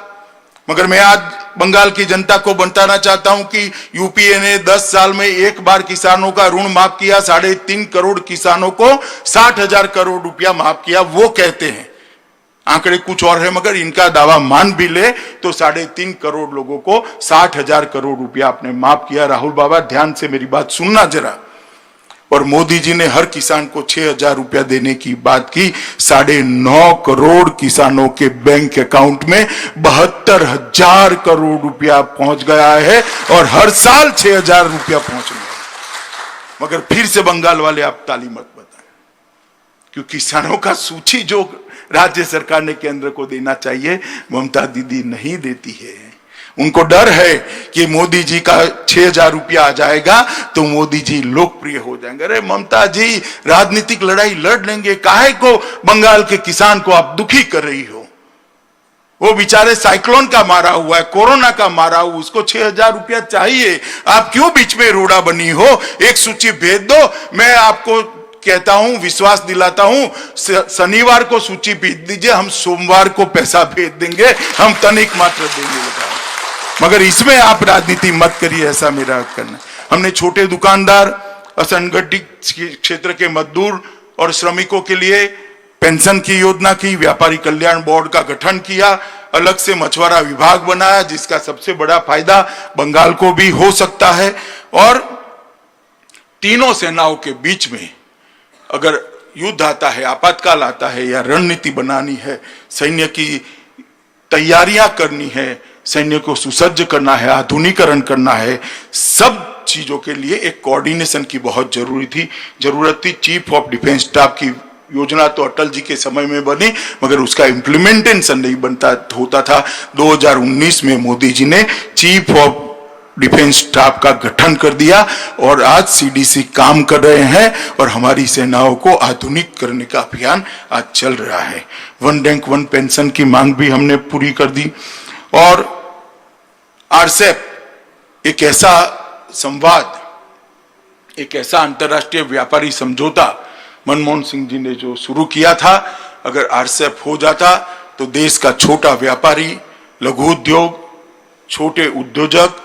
मगर मैं आज बंगाल की जनता को बताना चाहता हूं कि यूपीए ने 10 साल में एक बार किसानों का ऋण माफ किया। 3.5 करोड़ किसानों को 60,000 करोड़ रुपया माफ किया। वो कहते हैं, आंकड़े कुछ और है, मगर इनका दावा मान भी ले तो 3.5 करोड़ लोगों को 60,000 करोड़ रुपया आपने माफ किया। राहुल बाबा, ध्यान से मेरी बात सुनना जरा। और मोदी जी ने हर किसान को 6,000 रुपया देने की बात की। 9.5 करोड़ किसानों के बैंक अकाउंट में 72,000 करोड़ रुपया पहुंच गया है और हर साल 6,000 रुपया पहुंचने वाला। मगर फिर से बंगाल वाले आप ताली मत बताएं, क्योंकि किसानों का सूची जो राज्य सरकार ने केंद्र को देना चाहिए, ममता दीदी नहीं देती है। उनको डर है कि मोदी जी का 6,000 रुपया आ जाएगा तो मोदी जी लोकप्रिय हो जाएंगे। अरे ममता जी, राजनीतिक लड़ाई लड़ लेंगे, काहे को बंगाल के किसान को आप दुखी कर रही हो? वो बेचारे साइक्लोन का मारा हुआ है, कोरोना का मारा हुआ, उसको 6,000 रुपया चाहिए। आप क्यों बीच में रोड़ा बनी हो? एक सूची भेज दो। मैं आपको कहता हूं, विश्वास दिलाता हूं, शनिवार को सूची भेज दीजिए, हम सोमवार को पैसा भेज देंगे, हम तनिक मात्र देंगे। मगर इसमें आप राजनीति मत करिए, ऐसा मेरा कहना। हमने छोटे दुकानदार, असंगठित क्षेत्र के मजदूर और श्रमिकों के लिए पेंशन की योजना की, व्यापारी कल्याण बोर्ड का गठन किया, अलग से मछुआरा विभाग बनाया, जिसका सबसे बड़ा फायदा बंगाल को भी हो सकता है। और तीनों सेनाओं के बीच में अगर युद्ध आता है, आपातकाल आता है या रणनीति बनानी है, सैन्य की तैयारियां करनी है, सैन्य को सुसज्ज करना है, आधुनिकीकरण करना है, सब चीजों के लिए एक कोऑर्डिनेशन की बहुत जरूरत थी। चीफ ऑफ डिफेंस स्टाफ की योजना तो अटल जी के समय में बनी, मगर उसका इम्प्लीमेंटेशन नहीं होता था। 2019 में मोदी जी ने चीफ ऑफ डिफेंस स्टाफ का गठन कर दिया और आज सीडीसी काम कर रहे हैं और हमारी सेनाओं को आधुनिक करने का अभियान आज चल रहा है। 1 रैंक 1 पेंशन की मांग भी हमने पूरी कर दी। और आरसेप एक ऐसा संवाद, एक ऐसा अंतर्राष्ट्रीय व्यापारी समझौता मनमोहन सिंह जी ने जो शुरू किया था, अगर आरसेप हो जाता तो देश का छोटा व्यापारी, लघु उद्योग, छोटे उद्योजक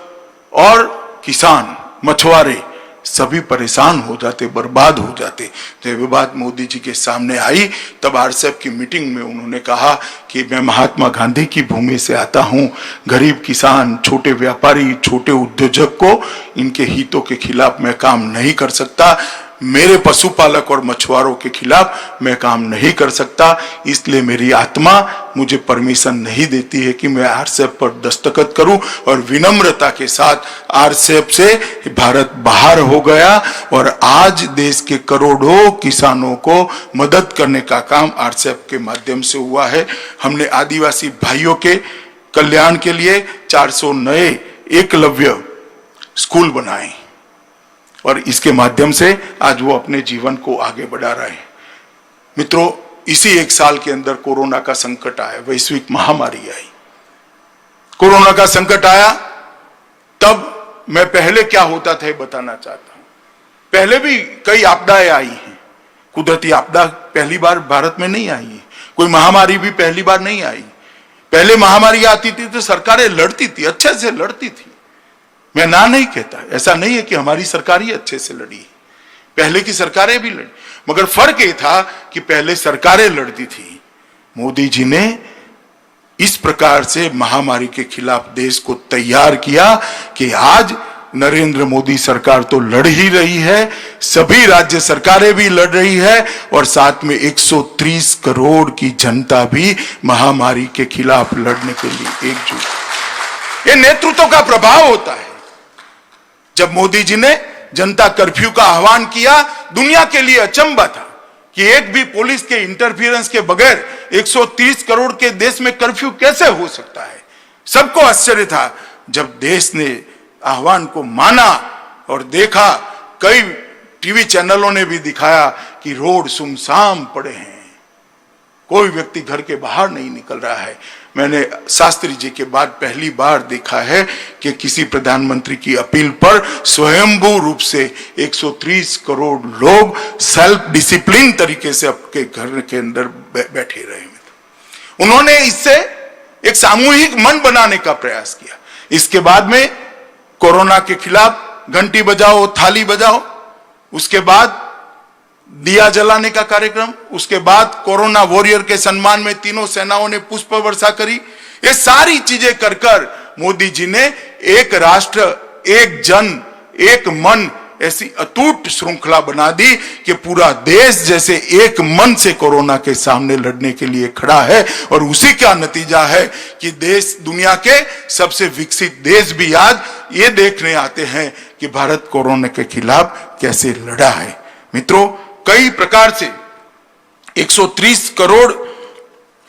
और किसान, मछुआरे सभी परेशान हो जाते, बर्बाद हो जाते। तो ये बात मोदी जी के सामने आई, तब आरसेप की मीटिंग में उन्होंने कहा कि मैं महात्मा गांधी की भूमि से आता हूं, गरीब किसान, छोटे व्यापारी, छोटे उद्योजक को इनके हितों के खिलाफ मैं काम नहीं कर सकता, मेरे पशुपालक और मछुआरों के खिलाफ मैं काम नहीं कर सकता, इसलिए मेरी आत्मा मुझे परमिशन नहीं देती है कि मैं आरसेप पर दस्तखत करूं। और विनम्रता के साथ आरसेप से भारत बाहर हो गया और आज देश के करोड़ों किसानों को मदद करने का काम आरसेप के माध्यम से हुआ है। हमने आदिवासी भाइयों के कल्याण के लिए 400 नए एकलव्य स्कूल बनाए और इसके माध्यम से आज वो अपने जीवन को आगे बढ़ा रहे हैं। मित्रों, इसी एक साल के अंदर कोरोना का संकट आया, वैश्विक महामारी आई। कोरोना का संकट आया तब मैं पहले क्या होता था बताना चाहता हूं। पहले भी कई आपदाएं आई हैं, कुदरती आपदा पहली बार भारत में नहीं आई है, कोई महामारी भी पहली बार नहीं आई। पहले महामारी आती थी तो सरकारें लड़ती थी, अच्छे से लड़ती थी, मैं ना नहीं कहता, ऐसा नहीं है कि हमारी सरकार ही अच्छे से लड़ी, पहले की सरकारें भी लड़ी, मगर फर्क ये था कि पहले सरकारें लड़ती थी। मोदी जी ने इस प्रकार से महामारी के खिलाफ देश को तैयार किया कि आज नरेंद्र मोदी सरकार तो लड़ ही रही है, सभी राज्य सरकारें भी लड़ रही है और साथ में 130 करोड़ की जनता भी महामारी के खिलाफ लड़ने के लिए एकजुट। ये नेतृत्व का प्रभाव होता है। जब मोदी जी ने जनता कर्फ्यू का आह्वान किया, दुनिया के लिए अचंभा था कि एक भी पुलिस के इंटरफियरेंस के बगैर 130 करोड़ के देश में कर्फ्यू कैसे हो सकता है। सबको आश्चर्य था। जब देश ने आह्वान को माना और देखा, कई टीवी चैनलों ने भी दिखाया कि रोड सुनसान पड़े हैं, कोई व्यक्ति घर के बाहर नहीं निकल रहा है। मैंने शास्त्री जी के बाद पहली बार देखा है कि किसी प्रधानमंत्री की अपील पर स्वयंभू रूप से 130 करोड़ लोग सेल्फ डिसिप्लिन तरीके से अपने घर के अंदर बैठे रहे। उन्होंने इससे एक सामूहिक मन बनाने का प्रयास किया। इसके बाद में कोरोना के खिलाफ घंटी बजाओ, थाली बजाओ, उसके बाद दिया जलाने का कार्यक्रम, उसके बाद कोरोना वॉरियर के सम्मान में तीनों सेनाओं ने पुष्प वर्षा करी। ये सारी चीजें कर कर मोदी जी ने एक राष्ट्र, एक जन, एक मन ऐसी अटूट श्रृंखला बना दी कि पूरा देश जैसे एक मन से कोरोना के सामने लड़ने के लिए खड़ा है। और उसी का नतीजा है कि देश, दुनिया के सबसे विकसित देश भी आज ये देखने आते हैं कि भारत कोरोना के खिलाफ कैसे लड़ा है। मित्रों, कई प्रकार से 130 करोड़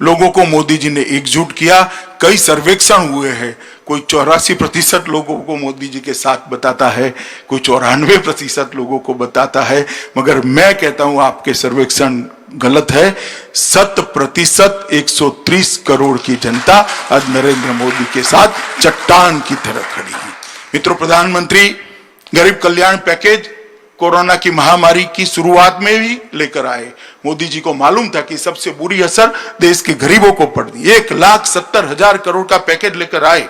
लोगों को मोदी जी ने एकजुट किया। कई सर्वेक्षण हुए हैं, कोई 84% लोगों को मोदी जी के साथ बताता है, कोई 94% लोगों को बताता है, मगर मैं कहता हूं आपके सर्वेक्षण गलत है। 100% 130 करोड़ की जनता आज नरेंद्र मोदी के साथ चट्टान की तरह खड़ी है। मित्रों, प्रधानमंत्री गरीब कल्याण पैकेज कोरोना की महामारी की शुरुआत में भी लेकर आए। मोदी जी को मालूम था कि सबसे बुरी असर देश के गरीबों को पड़ती। 1,70,000 करोड़ का पैकेज लेकर आए,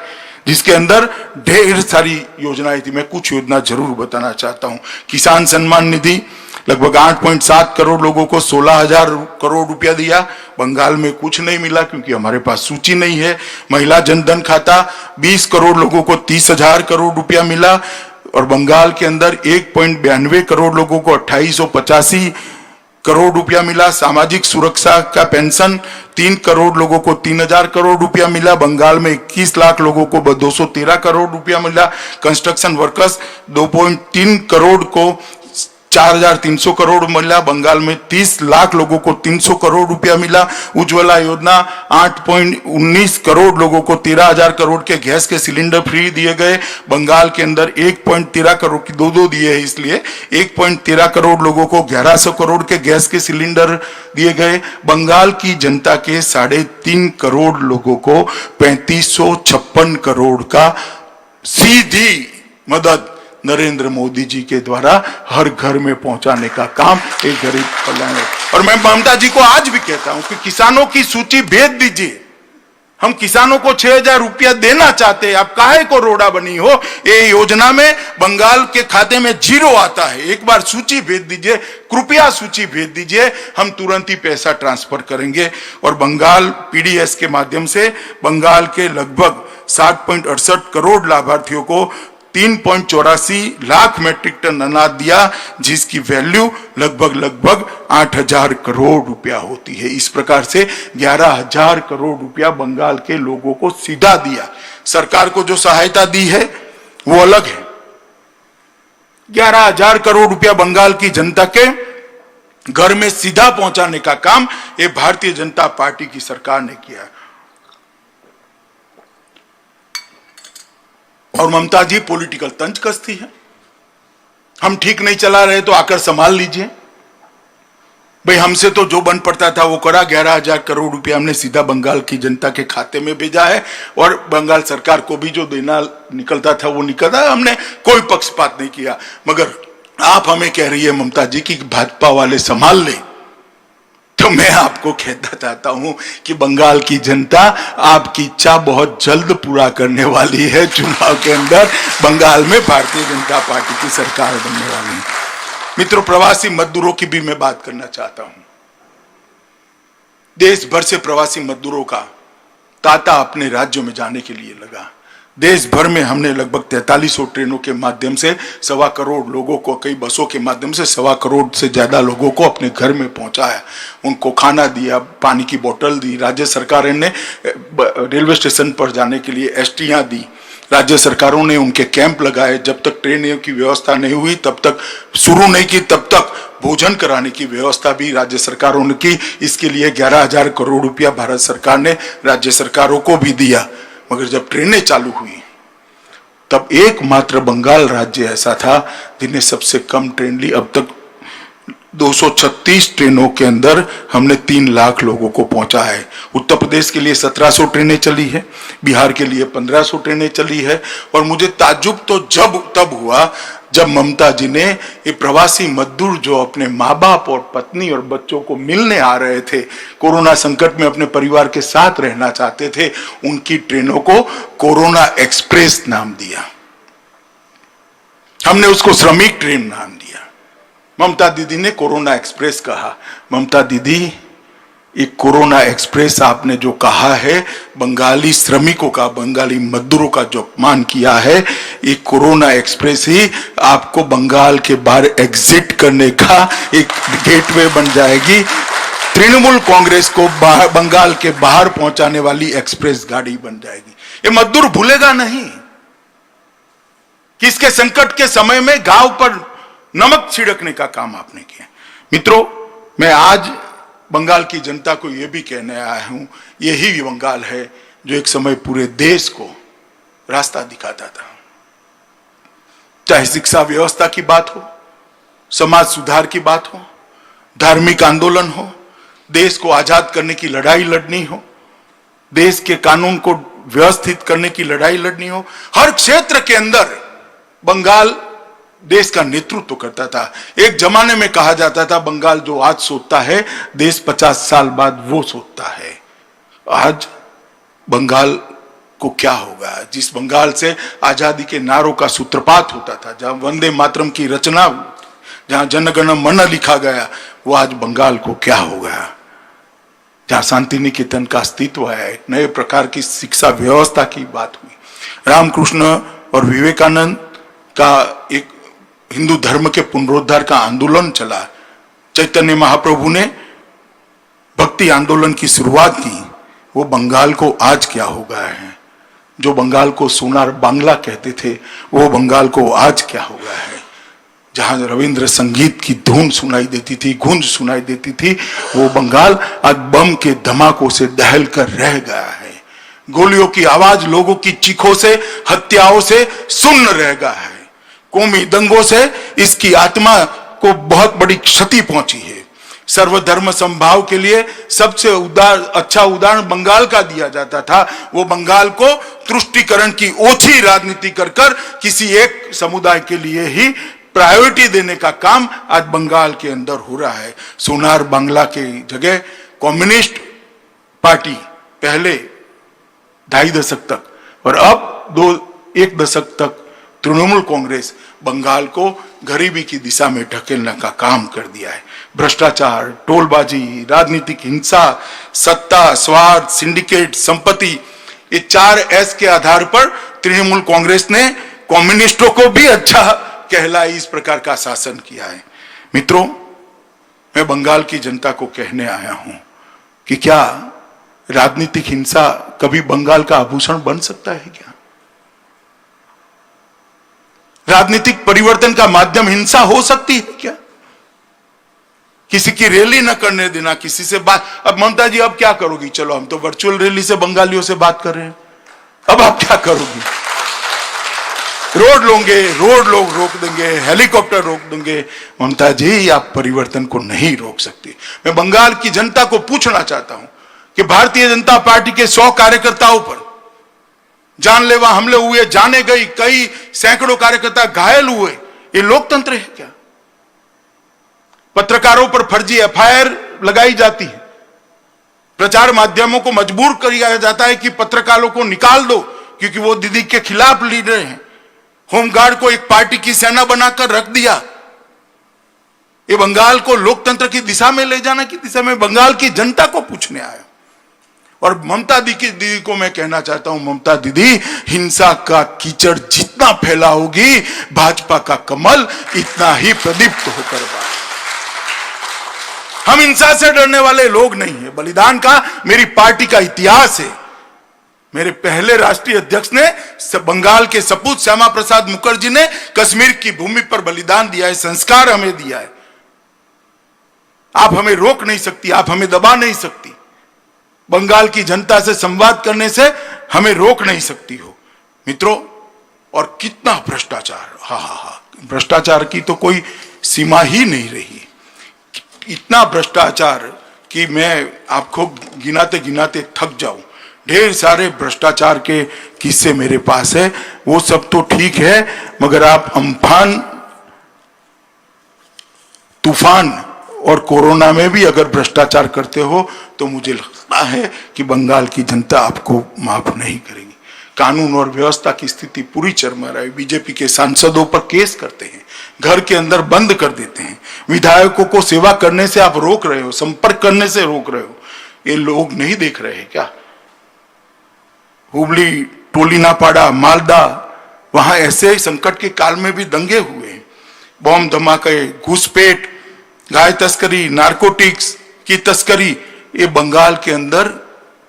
जिसके अंदर ढेर सारी योजनाएं थी। मैं कुछ योजना जरूर बताना चाहता हूं। किसान सम्मान निधि लगभग 8.7 करोड़ लोगों को 16,000 करोड़ रुपया दिया। बंगाल में कुछ नहीं मिला क्योंकि हमारे पास सूची नहीं है। महिला जनधन खाता 20 करोड़ लोगों को 30,000 करोड़ रुपया मिला और बंगाल के अंदर 1.92 करोड़ लोगों को 2885 करोड़ रुपया मिला। सामाजिक सुरक्षा का पेंशन 3 करोड़ लोगों को 3,000 करोड़ रुपया मिला। बंगाल में 21 लाख लोगों को 213 करोड़ रुपया मिला। कंस्ट्रक्शन वर्कर्स 2.3 करोड़ को 4,300 करोड़ मिला। बंगाल में 30 लाख लोगों को 300 करोड़ रुपया मिला। उज्ज्वला योजना 8.19 करोड़ लोगों को 13,000 करोड़ के गैस के सिलेंडर फ्री दिए गए। बंगाल के अंदर 1.13 करोड़ की दो दिए हैं, इसलिए 1.13 करोड़ लोगों को 1100 करोड़ के गैस के सिलेंडर दिए गए। बंगाल की जनता के 3.5 करोड़ लोगों को 3556 करोड़ का सीधी मदद नरेंद्र मोदी जी के द्वारा हर घर में पहुंचाने का काम एक गरीब कल्याण है। और मैं ममता जी को आज भी कहता हूं कि किसानों की सूची भेज दीजिए। हम किसानों को 6,000 रुपया देना चाहते हैं, आप काहे को रोड़ा बनी हो। ये योजना में बंगाल के खाते में 0 आता है। एक बार सूची भेज दीजिए, कृपया सूची भेज दीजिए, हम तुरंत ही पैसा ट्रांसफर करेंगे। और बंगाल पीडीएस के माध्यम से बंगाल के लगभग 60.68 करोड़ लाभार्थियों को 3.84 लाख मैट्रिक टन अनाज दिया, जिसकी वैल्यू लगभग 8,000 करोड़ रुपया होती है। इस प्रकार से 11,000 करोड़ रुपया बंगाल के लोगों को सीधा दिया। सरकार को जो सहायता दी है वो अलग है। 11,000 करोड़ रुपया बंगाल की जनता के घर में सीधा पहुंचाने का काम ये भारतीय जनता पार्टी की सरकार ने किया। और ममता जी पॉलिटिकल तंज कसती है। हम ठीक नहीं चला रहे तो आकर संभाल लीजिए भाई। हमसे तो जो बन पड़ता था वो करा। 11,000 करोड़ रुपया हमने सीधा बंगाल की जनता के खाते में भेजा है और बंगाल सरकार को भी जो देना निकलता था वो निकलता। हमने कोई पक्षपात नहीं किया। मगर आप हमें कह रही है ममता जी की भाजपा वाले संभाल ले, तो मैं आपको कहना चाहता हूं कि बंगाल की जनता आपकी इच्छा बहुत जल्द पूरा करने वाली है। चुनाव के अंदर बंगाल में भारतीय जनता पार्टी की सरकार बनने वाली है। मित्रों, प्रवासी मजदूरों की भी मैं बात करना चाहता हूं। देश भर से प्रवासी मजदूरों का तांता अपने राज्यों में जाने के लिए लगा। देश भर में हमने लगभग 4300 ट्रेनों के माध्यम से 1.25 करोड़ लोगों को, कई बसों के माध्यम से 1.25 करोड़ से ज्यादा लोगों को अपने घर में पहुंचाया। उनको खाना दिया, पानी की बोतल दी। राज्य सरकार ने रेलवे स्टेशन पर जाने के लिए एसटियां दी। राज्य सरकारों ने उनके कैंप लगाए। जब तक ट्रेनों की व्यवस्था नहीं हुई, तब तक शुरू नहीं की, तब तक भोजन कराने की व्यवस्था भी राज्य सरकारों ने की। इसके लिए 11,000 करोड़ रुपया भारत सरकार ने राज्य सरकारों को भी दिया। मगर जब ट्रेनें चालू हुई तब एकमात्र बंगाल राज्य ऐसा था जिन्हें सबसे कम ट्रेन ली। अब तक 236 ट्रेनों के अंदर हमने 3 लाख लोगों को पहुंचा है। उत्तर प्रदेश के लिए 1700 ट्रेनें चली है, बिहार के लिए 1500 ट्रेनें चली है। और मुझे ताज्जुब तो तब हुआ जब ममता जी ने ये प्रवासी मजदूर जो अपने माँ बाप और पत्नी और बच्चों को मिलने आ रहे थे, कोरोना संकट में अपने परिवार के साथ रहना चाहते थे, उनकी ट्रेनों को कोरोना एक्सप्रेस नाम दिया। हमने उसको श्रमिक ट्रेन नाम दिया। ममता दीदी ने कोरोना एक्सप्रेस कहा। ममता दीदी, ये कोरोना एक्सप्रेस आपने जो कहा है, बंगाली श्रमिकों का, बंगाली मजदूरों का जो अपमान किया है, ये कोरोना एक्सप्रेस ही आपको बंगाल के बाहर एग्जिट करने का एक गेटवे बन जाएगी। तृणमूल कांग्रेस को बंगाल के बाहर पहुंचाने वाली एक्सप्रेस गाड़ी बन जाएगी। ये मजदूर भूलेगा नहीं कि इसके संकट के समय में गांव पर नमक छिड़कने का काम आपने किया। मित्रों, मैं आज बंगाल की जनता को यह भी कहने आया हूं, यही बंगाल है जो एक समय पूरे देश को रास्ता दिखाता था। चाहे शिक्षा व्यवस्था की बात हो, समाज सुधार की बात हो, धार्मिक आंदोलन हो, देश को आजाद करने की लड़ाई लड़नी हो, देश के कानून को व्यवस्थित करने की लड़ाई लड़नी हो, हर क्षेत्र के अंदर बंगाल देश का नेतृत्व करता था। एक जमाने में कहा जाता था बंगाल जो आज सोचता है, देश 50 साल बाद वो सोचता है। आज बंगाल को क्या होगा? जिस बंगाल से आजादी के नारों का सूत्रपात होता था, जहां वंदे मातरम की रचना, जहां जनगण मन लिखा गया, वो आज बंगाल को क्या होगा? जहां शांति निकेतन का अस्तित्व है, नए प्रकार की शिक्षा व्यवस्था की बात हुई, रामकृष्ण और विवेकानंद का एक हिंदू धर्म के पुनरुद्धार का आंदोलन चला, चैतन्य महाप्रभु ने भक्ति आंदोलन की शुरुआत की, वो बंगाल को आज क्या हो गया है? जो बंगाल को सोनार बांग्ला कहते थे, वो बंगाल को आज क्या हो गया है? जहां रविंद्र संगीत की धुन सुनाई देती थी, गूंज सुनाई देती थी, वो बंगाल आज बम के धमाकों से दहल कर रह गया है। गोलियों की आवाज, लोगों की चीखों से, हत्याओं से सुन्न रह गया है। कौमी दंगों से इसकी आत्मा को बहुत बड़ी क्षति पहुंची है। सर्वधर्म समभाव के लिए सबसे अच्छा उदाहरण बंगाल का दिया जाता था। वो बंगाल को तुष्टीकरण की ओछी राजनीति कर किसी एक समुदाय के लिए ही प्रायोरिटी देने का काम आज बंगाल के अंदर हो रहा है। सोनार बांग्ला के जगह कम्युनिस्ट पार्टी पहले 2.5 दशक तक और अब 1 दशक तक तृणमूल कांग्रेस बंगाल को गरीबी की दिशा में ढकेलने का काम कर दिया है। भ्रष्टाचार, टोलबाजी, राजनीतिक हिंसा, सत्ता, स्वार्थ, सिंडिकेट, संपत्ति, ये 4 एस के आधार पर तृणमूल कांग्रेस ने कम्युनिस्टों को भी अच्छा कहलाई इस प्रकार का शासन किया है। मित्रों, मैं बंगाल की जनता को कहने आया हूं कि क्या राजनीतिक हिंसा कभी बंगाल का आभूषण बन सकता है क्या? राजनीतिक परिवर्तन का माध्यम हिंसा हो सकती है क्या? किसी की रैली न करने देना, किसी से बात। अब ममता जी अब क्या करोगी? चलो हम तो वर्चुअल रैली से बंगालियों से बात कर रहे हैं, अब आप क्या करोगी? रोड लोग रोक देंगे, हेलीकॉप्टर रोक देंगे। ममता जी, आप परिवर्तन को नहीं रोक सकती। मैं बंगाल की जनता को पूछना चाहता हूं कि भारतीय जनता पार्टी के 100 कार्यकर्ताओं पर जानलेवा हमले हुए, जाने गई, कई सैकड़ों कार्यकर्ता घायल हुए, ये लोकतंत्र है क्या? पत्रकारों पर फर्जी एफआईआर लगाई जाती है, प्रचार माध्यमों को मजबूर किया जाता है कि पत्रकारों को निकाल दो क्योंकि वो दीदी के खिलाफ लीड रहे हैं। होमगार्ड को एक पार्टी की सेना बनाकर रख दिया। ये बंगाल को लोकतंत्र की दिशा में ले जाने की दिशा में बंगाल की जनता को पूछने आया। और ममता दीदी को मैं कहना चाहता हूं, ममता दीदी, हिंसा का कीचड़ जितना फैलाओगी, भाजपा का कमल इतना ही प्रदीप्त होकर बाहर। हम हिंसा से डरने वाले लोग नहीं है। बलिदान का मेरी पार्टी का इतिहास है। मेरे पहले राष्ट्रीय अध्यक्ष ने बंगाल के सपूत श्यामा प्रसाद मुखर्जी ने कश्मीर की भूमि पर बलिदान दिया है, संस्कार हमें दिया है। आप हमें रोक नहीं सकती, आप हमें दबा नहीं सकती। बंगाल की जनता से संवाद करने से हमें रोक नहीं सकती हो। मित्रों, और कितना भ्रष्टाचार, हा, भ्रष्टाचार की तो कोई सीमा ही नहीं रही। इतना भ्रष्टाचार कि मैं आपको गिनाते गिनाते थक जाऊं। ढेर सारे भ्रष्टाचार के किस्से मेरे पास है। वो सब तो ठीक है, मगर आप अम्फान, तूफान और कोरोना में भी अगर भ्रष्टाचार करते हो तो मुझे लगता है कि बंगाल की जनता आपको माफ नहीं करेगी। कानून और व्यवस्था की स्थिति पूरी चरमरा है। बीजेपी के सांसदों पर केस करते हैं, घर के अंदर बंद कर देते हैं, विधायकों को सेवा करने से आप रोक रहे हो, संपर्क करने से रोक रहे हो। ये लोग नहीं देख रहे हैं क्या? हुबली, टोलिनापाड़ा, मालदा, वहां ऐसे संकट के काल में भी दंगे हुए हैं। बम धमाके, घुसपैठ, गाय तस्करी, नारकोटिक्स की तस्करी, ये बंगाल के अंदर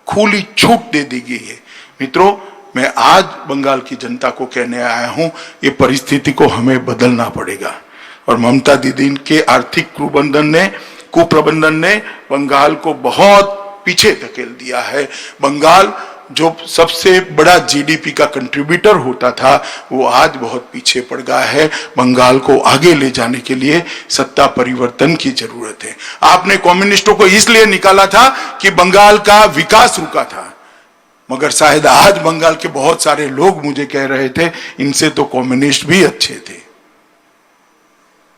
खुली छूट दे दी गई है। मित्रों, मैं आज बंगाल की जनता को कहने आया हूं, ये परिस्थिति को हमें बदलना पड़ेगा। और ममता दीदी के आर्थिक कुप्रबंधन ने बंगाल को बहुत पीछे धकेल दिया है। बंगाल जो सबसे बड़ा जीडीपी का कंट्रीब्यूटर होता था, वो आज बहुत पीछे पड़ गया है। बंगाल को आगे ले जाने के लिए सत्ता परिवर्तन की जरूरत है। आपने कम्युनिस्टों को इसलिए निकाला था कि बंगाल का विकास रुका था, मगर शायद आज बंगाल के बहुत सारे लोग मुझे कह रहे थे, इनसे तो कम्युनिस्ट भी अच्छे थे।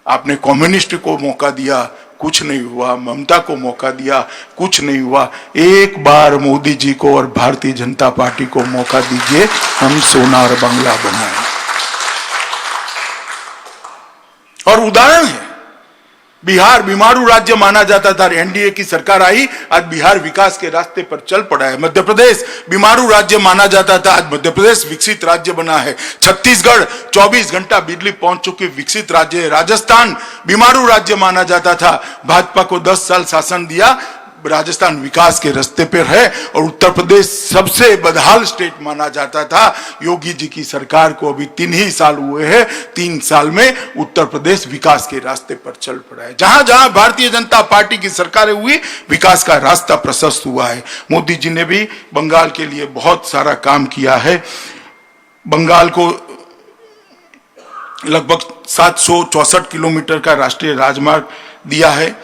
आपने कम्युनिस्ट को मौका दिया, कुछ नहीं हुआ। ममता को मौका दिया, कुछ नहीं हुआ। एक बार मोदी जी को और भारतीय जनता पार्टी को मौका दीजिए, हम सोनार बांग्ला बनाएं। और उदाहरण है, बिहार बीमारू राज्य माना जाता था, एनडीए की सरकार आई, आज बिहार विकास के रास्ते पर चल पड़ा है। मध्य प्रदेश बीमारू राज्य माना जाता था, आज मध्य प्रदेश विकसित राज्य बना है। छत्तीसगढ़ 24 घंटा बिजली पहुंच चुकी विकसित राज्य है। राजस्थान बीमारू राज्य माना जाता था, भाजपा को 10 साल शासन दिया, राजस्थान विकास के रास्ते पर है। और उत्तर प्रदेश सबसे बदहाल स्टेट माना जाता था, योगी जी की सरकार को अभी 3 ही साल हुए हैं, 3 साल में उत्तर प्रदेश विकास के रास्ते पर चल पड़ा है। जहां जहां भारतीय जनता पार्टी की सरकारें हुई, विकास का रास्ता प्रशस्त हुआ है। मोदी जी ने भी बंगाल के लिए बहुत सारा काम किया है। बंगाल को लगभग 764 किलोमीटर का राष्ट्रीय राजमार्ग दिया है।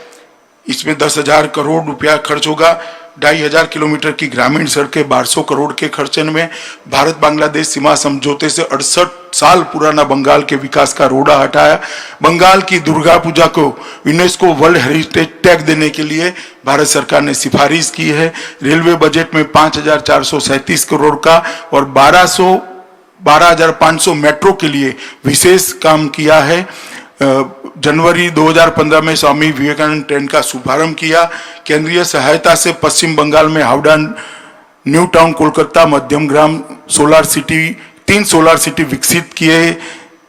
इसमें 10,000 करोड़ रुपया खर्च होगा। 2,500 किलोमीटर की ग्रामीण सड़कें 1200 करोड़ के खर्चे में। भारत बांग्लादेश सीमा समझौते से 68 साल पुराना बंगाल के विकास का रोड़ा हटाया। बंगाल की दुर्गा पूजा को यूनेस्को वर्ल्ड हेरिटेज टैग देने के लिए भारत सरकार ने सिफारिश की है। रेलवे बजट में 5,437 करोड़ का और 12,500 मेट्रो के लिए विशेष काम किया है। जनवरी 2015 में स्वामी विवेकानंद ट्रेन का शुभारंभ किया। केंद्रीय सहायता से पश्चिम बंगाल में हावड़ा, न्यू टाउन, कोलकाता, मध्यम ग्राम सोलर सिटी, 3 सोलर सिटी विकसित किए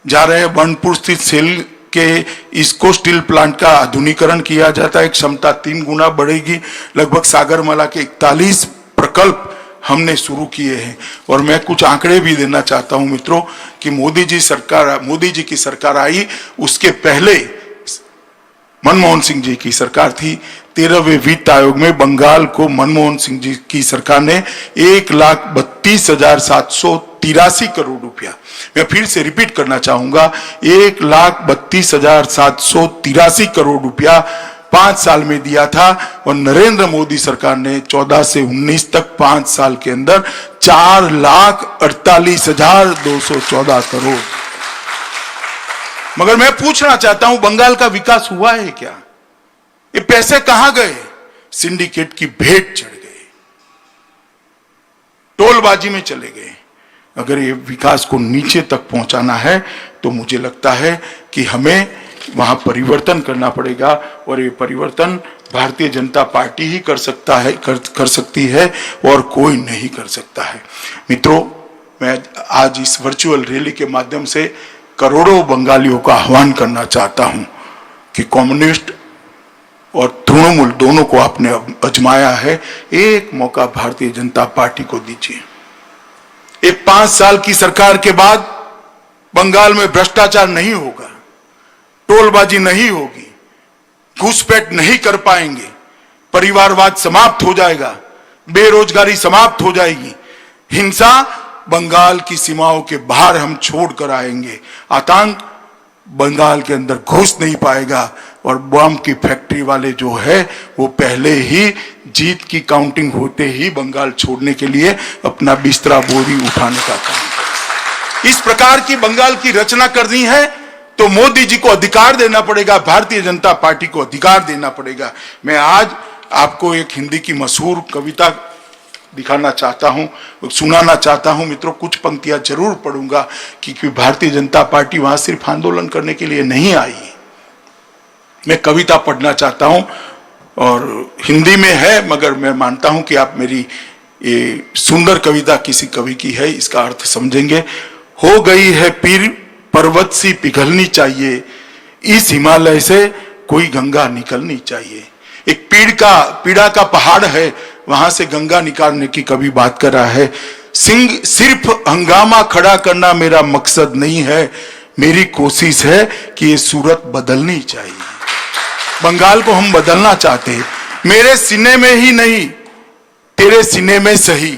जा रहे हैं। बनपुर स्थित सेल के इसको स्टील प्लांट का आधुनिकीकरण किया जाता है। क्षमता 3 गुना बढ़ेगी। लगभग सागरमाला के 41 प्रकल्प हमने शुरू किए हैं। और मैं कुछ आंकड़े भी देना चाहता हूं मित्रों कि मोदी जी की सरकार आई, उसके पहले मनमोहन सिंह जी की सरकार थी। 13वें वित्त आयोग में बंगाल को मनमोहन सिंह जी की सरकार ने 1,32,783 करोड़ रुपया, मैं फिर से रिपीट करना चाहूंगा, 1,32,783 करोड़ रुपया 5 साल में दिया था। और नरेंद्र मोदी सरकार ने 14 से 19 तक 5 साल के अंदर 4,48,214 करोड़। मगर मैं पूछना चाहता हूं, बंगाल का विकास हुआ है क्या? ये पैसे कहां गए? सिंडिकेट की भेंट चढ़ गए, टोलबाजी में चले गए। अगर ये विकास को नीचे तक पहुंचाना है तो मुझे लगता है कि हमें वहां परिवर्तन करना पड़ेगा। और ये परिवर्तन भारतीय जनता पार्टी ही कर सकती है और कोई नहीं कर सकता है। मित्रों, मैं आज इस वर्चुअल रैली के माध्यम से करोड़ों बंगालियों का आह्वान करना चाहता हूं कि कम्युनिस्ट और तृणमूल दोनों को आपने आजमाया है, एक मौका भारतीय जनता पार्टी को दीजिए। एक 5 साल की सरकार के बाद बंगाल में भ्रष्टाचार नहीं होगा, टोलबाजी नहीं होगी, घुसपैठ नहीं कर पाएंगे, परिवारवाद समाप्त हो जाएगा, बेरोजगारी समाप्त हो जाएगी, हिंसा बंगाल की सीमाओं के बाहर हम छोड़कर आएंगे, आतंक बंगाल के अंदर घुस नहीं पाएगा और बम की फैक्ट्री वाले जो है वो पहले ही जीत की काउंटिंग होते ही बंगाल छोड़ने के लिए अपना बिस्तरा बोरी उठाने का काम करें। इस प्रकार की बंगाल की रचना करनी है तो मोदी जी को अधिकार देना पड़ेगा, भारतीय जनता पार्टी को अधिकार देना पड़ेगा। मैं आज आपको एक हिंदी की मशहूर कविता दिखाना चाहता हूं, सुनाना चाहता हूं मित्रों। कुछ पंक्तियां जरूर पढ़ूंगा क्योंकि भारतीय जनता पार्टी वहां सिर्फ आंदोलन करने के लिए नहीं आई। मैं कविता पढ़ना चाहता हूं और हिंदी में है, मगर मैं मानता हूं कि आप मेरी ये सुंदर कविता किसी कवि की है, इसका अर्थ समझेंगे। हो गई है पीर पर्वत सी पिघलनी चाहिए, इस हिमालय से कोई गंगा निकलनी चाहिए। एक पीड़ा का पहाड़ है, वहां से गंगा निकालने की कवि बात कर रहा है। सिर्फ हंगामा खड़ा करना मेरा मकसद नहीं है, मेरी कोशिश है कि ये सूरत बदलनी चाहिए। बंगाल को हम बदलना चाहते हैं। मेरे सीने में ही नहीं, तेरे सीने में सही,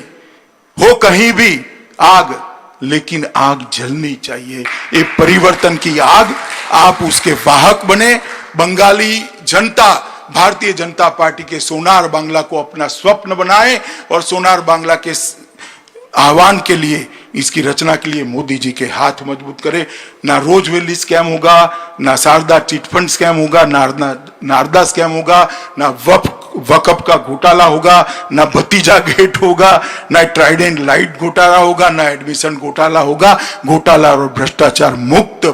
हो कहीं भी आग, लेकिन आग जलनी चाहिए। ये परिवर्तन की आग, आप उसके वाहक बने। बंगाली जनता भारतीय जनता पार्टी के सोनार बांग्ला को अपना स्वप्न बनाए और सोनार बांग्ला के आह्वान के लिए, इसकी रचना के लिए मोदी जी के हाथ मजबूत करे। ना रोजवेली स्कैम होगा, ना शारदा चिटफंड स्कैम होगा, नारदा स्कैम होगा, ना वक्फ का घोटाला होगा, ना भतीजा गेट होगा, ना ट्राइडेंट लाइट घोटाला होगा, ना एडमिशन घोटाला होगा। घोटाला और भ्रष्टाचार मुक्त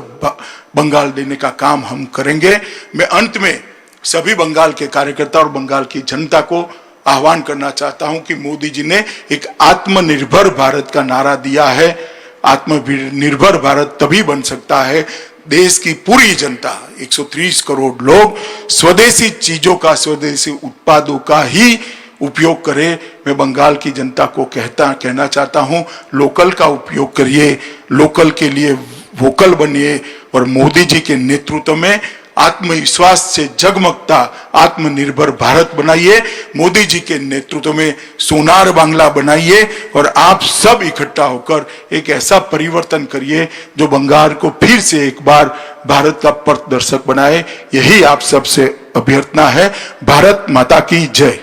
बंगाल देने का काम हम करेंगे। मैं अंत में सभी बंगाल के कार्यकर्ता और बंगाल की जनता को आह्वान करना चाहता हूं कि मोदी जी ने एक आत्मनिर्भर भारत का नारा दिया है। आत्मनिर्भर भारत तभी बन सकता है, देश की पूरी जनता 130 करोड़ लोग स्वदेशी चीजों का, स्वदेशी उत्पादों का ही उपयोग करे। मैं बंगाल की जनता को कहना चाहता हूं, लोकल का उपयोग करिए, लोकल के लिए वोकल बनिए और मोदी जी के नेतृत्व में आत्मविश्वास से जगमगता आत्मनिर्भर भारत बनाइए। मोदी जी के नेतृत्व में सोनार बांग्ला बनाइए और आप सब इकट्ठा होकर एक ऐसा परिवर्तन करिए जो बंगाल को फिर से एक बार भारत का पथदर्शक बनाए। यही आप सबसे अभ्यर्थना है, भारत माता की जय।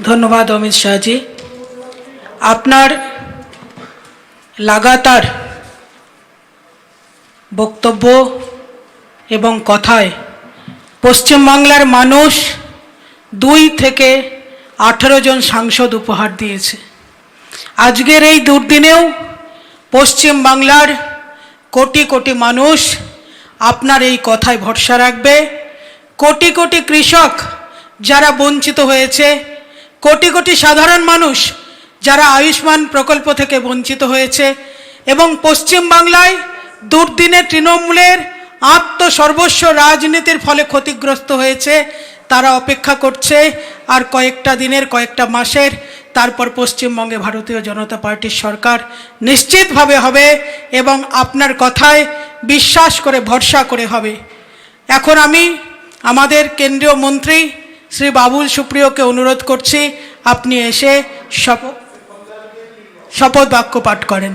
ধন্যবাদ অমিত শাহজি। আপনার লাগাতার বক্তব্য এবং কথায় পশ্চিমবাংলার মানুষ 2 থেকে 18 জন সাংসদ উপহার দিয়েছে। আজকের এই দুর্দিনেও পশ্চিমবাংলার কোটি কোটি মানুষ আপনার এই কথায় ভরসা রাখবে। কোটি কোটি কৃষক যারা বঞ্চিত হয়েছে, কোটি কোটি সাধারণ মানুষ যারা আয়ুষ্মান প্রকল্প থেকে বঞ্চিত হয়েছে এবং পশ্চিমবাংলায় দুর্দিনে তৃণমূলের আত্মসর্বস্ব রাজনীতির ফলে ক্ষতিগ্রস্ত হয়েছে, তারা অপেক্ষা করছে আর কয়েকটা দিনের, কয়েকটা মাসের, তারপর পশ্চিমবঙ্গে ভারতীয় জনতা পার্টির সরকার নিশ্চিতভাবে হবে এবং আপনার কথায় বিশ্বাস করে ভরসা করে হবে। এখন আমি আমাদের কেন্দ্রীয় মন্ত্রী শ্রী বাবুল সুপ্রিয়কে অনুরোধ করছি আপনি এসে শপথ বাক্য পাঠ করেন।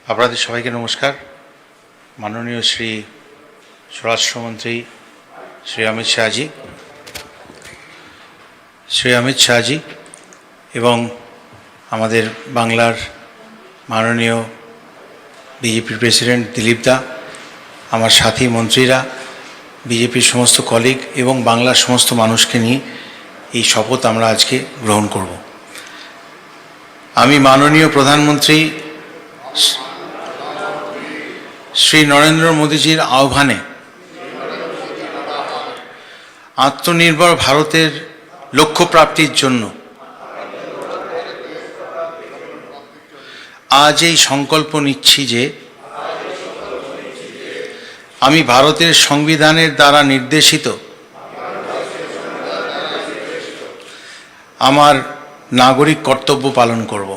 আপনাদের সবাইকে নমস্কার। মাননীয় শ্রী স্বরাষ্ট্রমন্ত্রী শ্রী অমিত শাহজি এবং আমাদের বাংলার মাননীয় বিজেপির প্রেসিডেন্ট দিলীপ দা, আমার সাথী মন্ত্রীরা, বিজেপির সমস্ত কলিগ এবং বাংলার সমস্ত মানুষকে নিয়ে এই শপথ আমরা আজকে গ্রহণ করব। আমি মাননীয় প্রধানমন্ত্রী শ্রী নরেন্দ্র মোদীজির আহ্বানে আত্মনির্ভর ভারতের লক্ষ্য প্রাপ্তির জন্য আজ এই সংকল্প নিচ্ছি যে আমি ভারতের সংবিধানের দ্বারা নির্দেশিত আমার নাগরিক কর্তব্য পালন করব।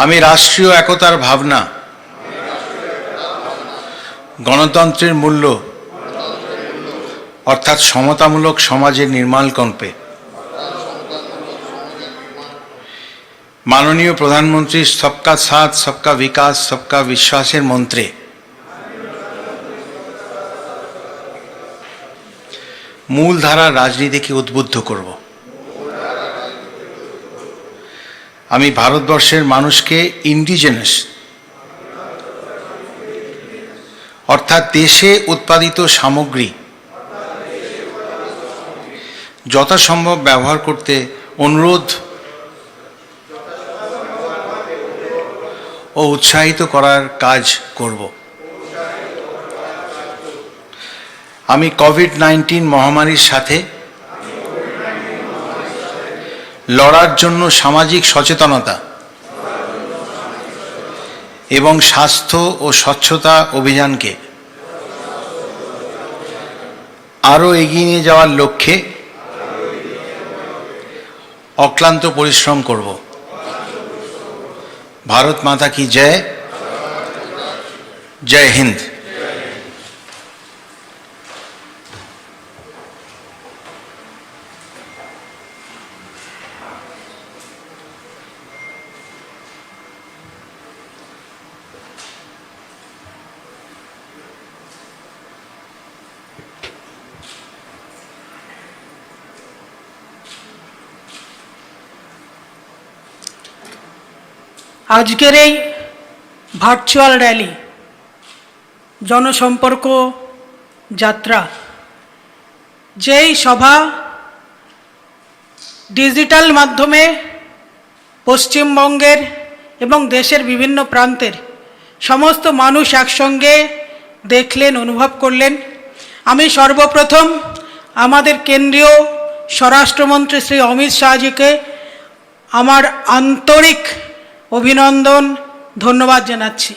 আমি রাষ্ট্রীয় একতার ভাবনা, গণতন্ত্রের মূল্য অর্থাৎ সমতামূলক সমাজের নির্মাণকল্পে মাননীয় প্রধানমন্ত্রীর সবকা সাথ সবকা বিকাশ সবকা বিশ্বাসের মন্ত্রে মূলধারার রাজনীতিকে উদ্বুদ্ধ করব। আমি ভারতবর্ষের মানুষকে ইন্ডিজেনাস অর্থাৎ দেশে উৎপাদিত সামগ্রী যথাসম্ভব ব্যবহার করতে অনুরোধ ও উৎসাহিত করার কাজ করব। আমি কোভিড-19 মহামারীর সাথে লড়ার জন্য সামাজিক সচেতনতা এবং স্বাস্থ্য ও স্বচ্ছতা অভিযানকে আরও এগিয়ে নিয়ে যাওয়ার লক্ষ্যে অক্লান্ত পরিশ্রম করব। ভারত মাতা কি জয়। জয় হিন্দ। আজকের এই ভার্চুয়াল র্যালি, জনসম্পর্ক যাত্রা, যেই সভা ডিজিটাল মাধ্যমে পশ্চিমবঙ্গের এবং দেশের বিভিন্ন প্রান্তের সমস্ত মানুষ একসঙ্গে দেখলেন, অনুভব করলেন, আমি সর্বপ্রথম আমাদের কেন্দ্রীয় স্বরাষ্ট্রমন্ত্রী শ্রী অমিত শাহজিকে আমার আন্তরিক অভিনন্দন, ধন্যবাদ জানাচ্ছি।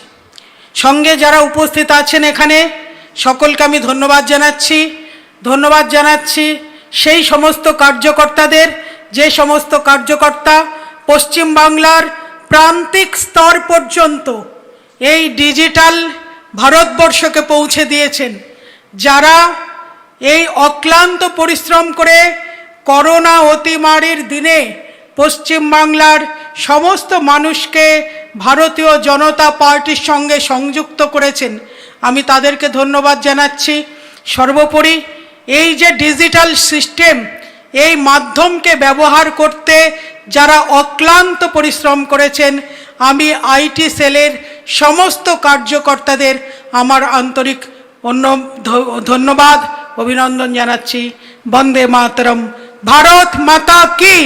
সঙ্গে যারা উপস্থিত আছেন এখানে সকলকে আমি ধন্যবাদ জানাচ্ছি সেই সমস্ত কার্যকর্তাদের, যে সমস্ত কার্যকর্তা পশ্চিম বাংলার প্রান্তিক স্তর পর্যন্ত এই ডিজিটাল ভারতবর্ষকে পৌঁছে দিয়েছেন, যারা এই অক্লান্ত পরিশ্রম করে করোনা অতিমারির দিনে পশ্চিম বাংলার সমস্ত মানুষকে ভারতীয় জনতা পার্টির সঙ্গে সংযুক্ত করেছেন, আমি তাদেরকে ধন্যবাদ জানাচ্ছি। সর্বোপরি এই যে ডিজিটাল সিস্টেম, এই মাধ্যমকে ব্যবহার করতে যারা অক্লান্ত পরিশ্রম করেছেন, আমি আইটি সেলের সমস্ত কার্যকর্তাদের আমার আন্তরিক ধন্যবাদ, অভিনন্দন জানাচ্ছি। বন্দে মাতরম, ভারত মাতা কি।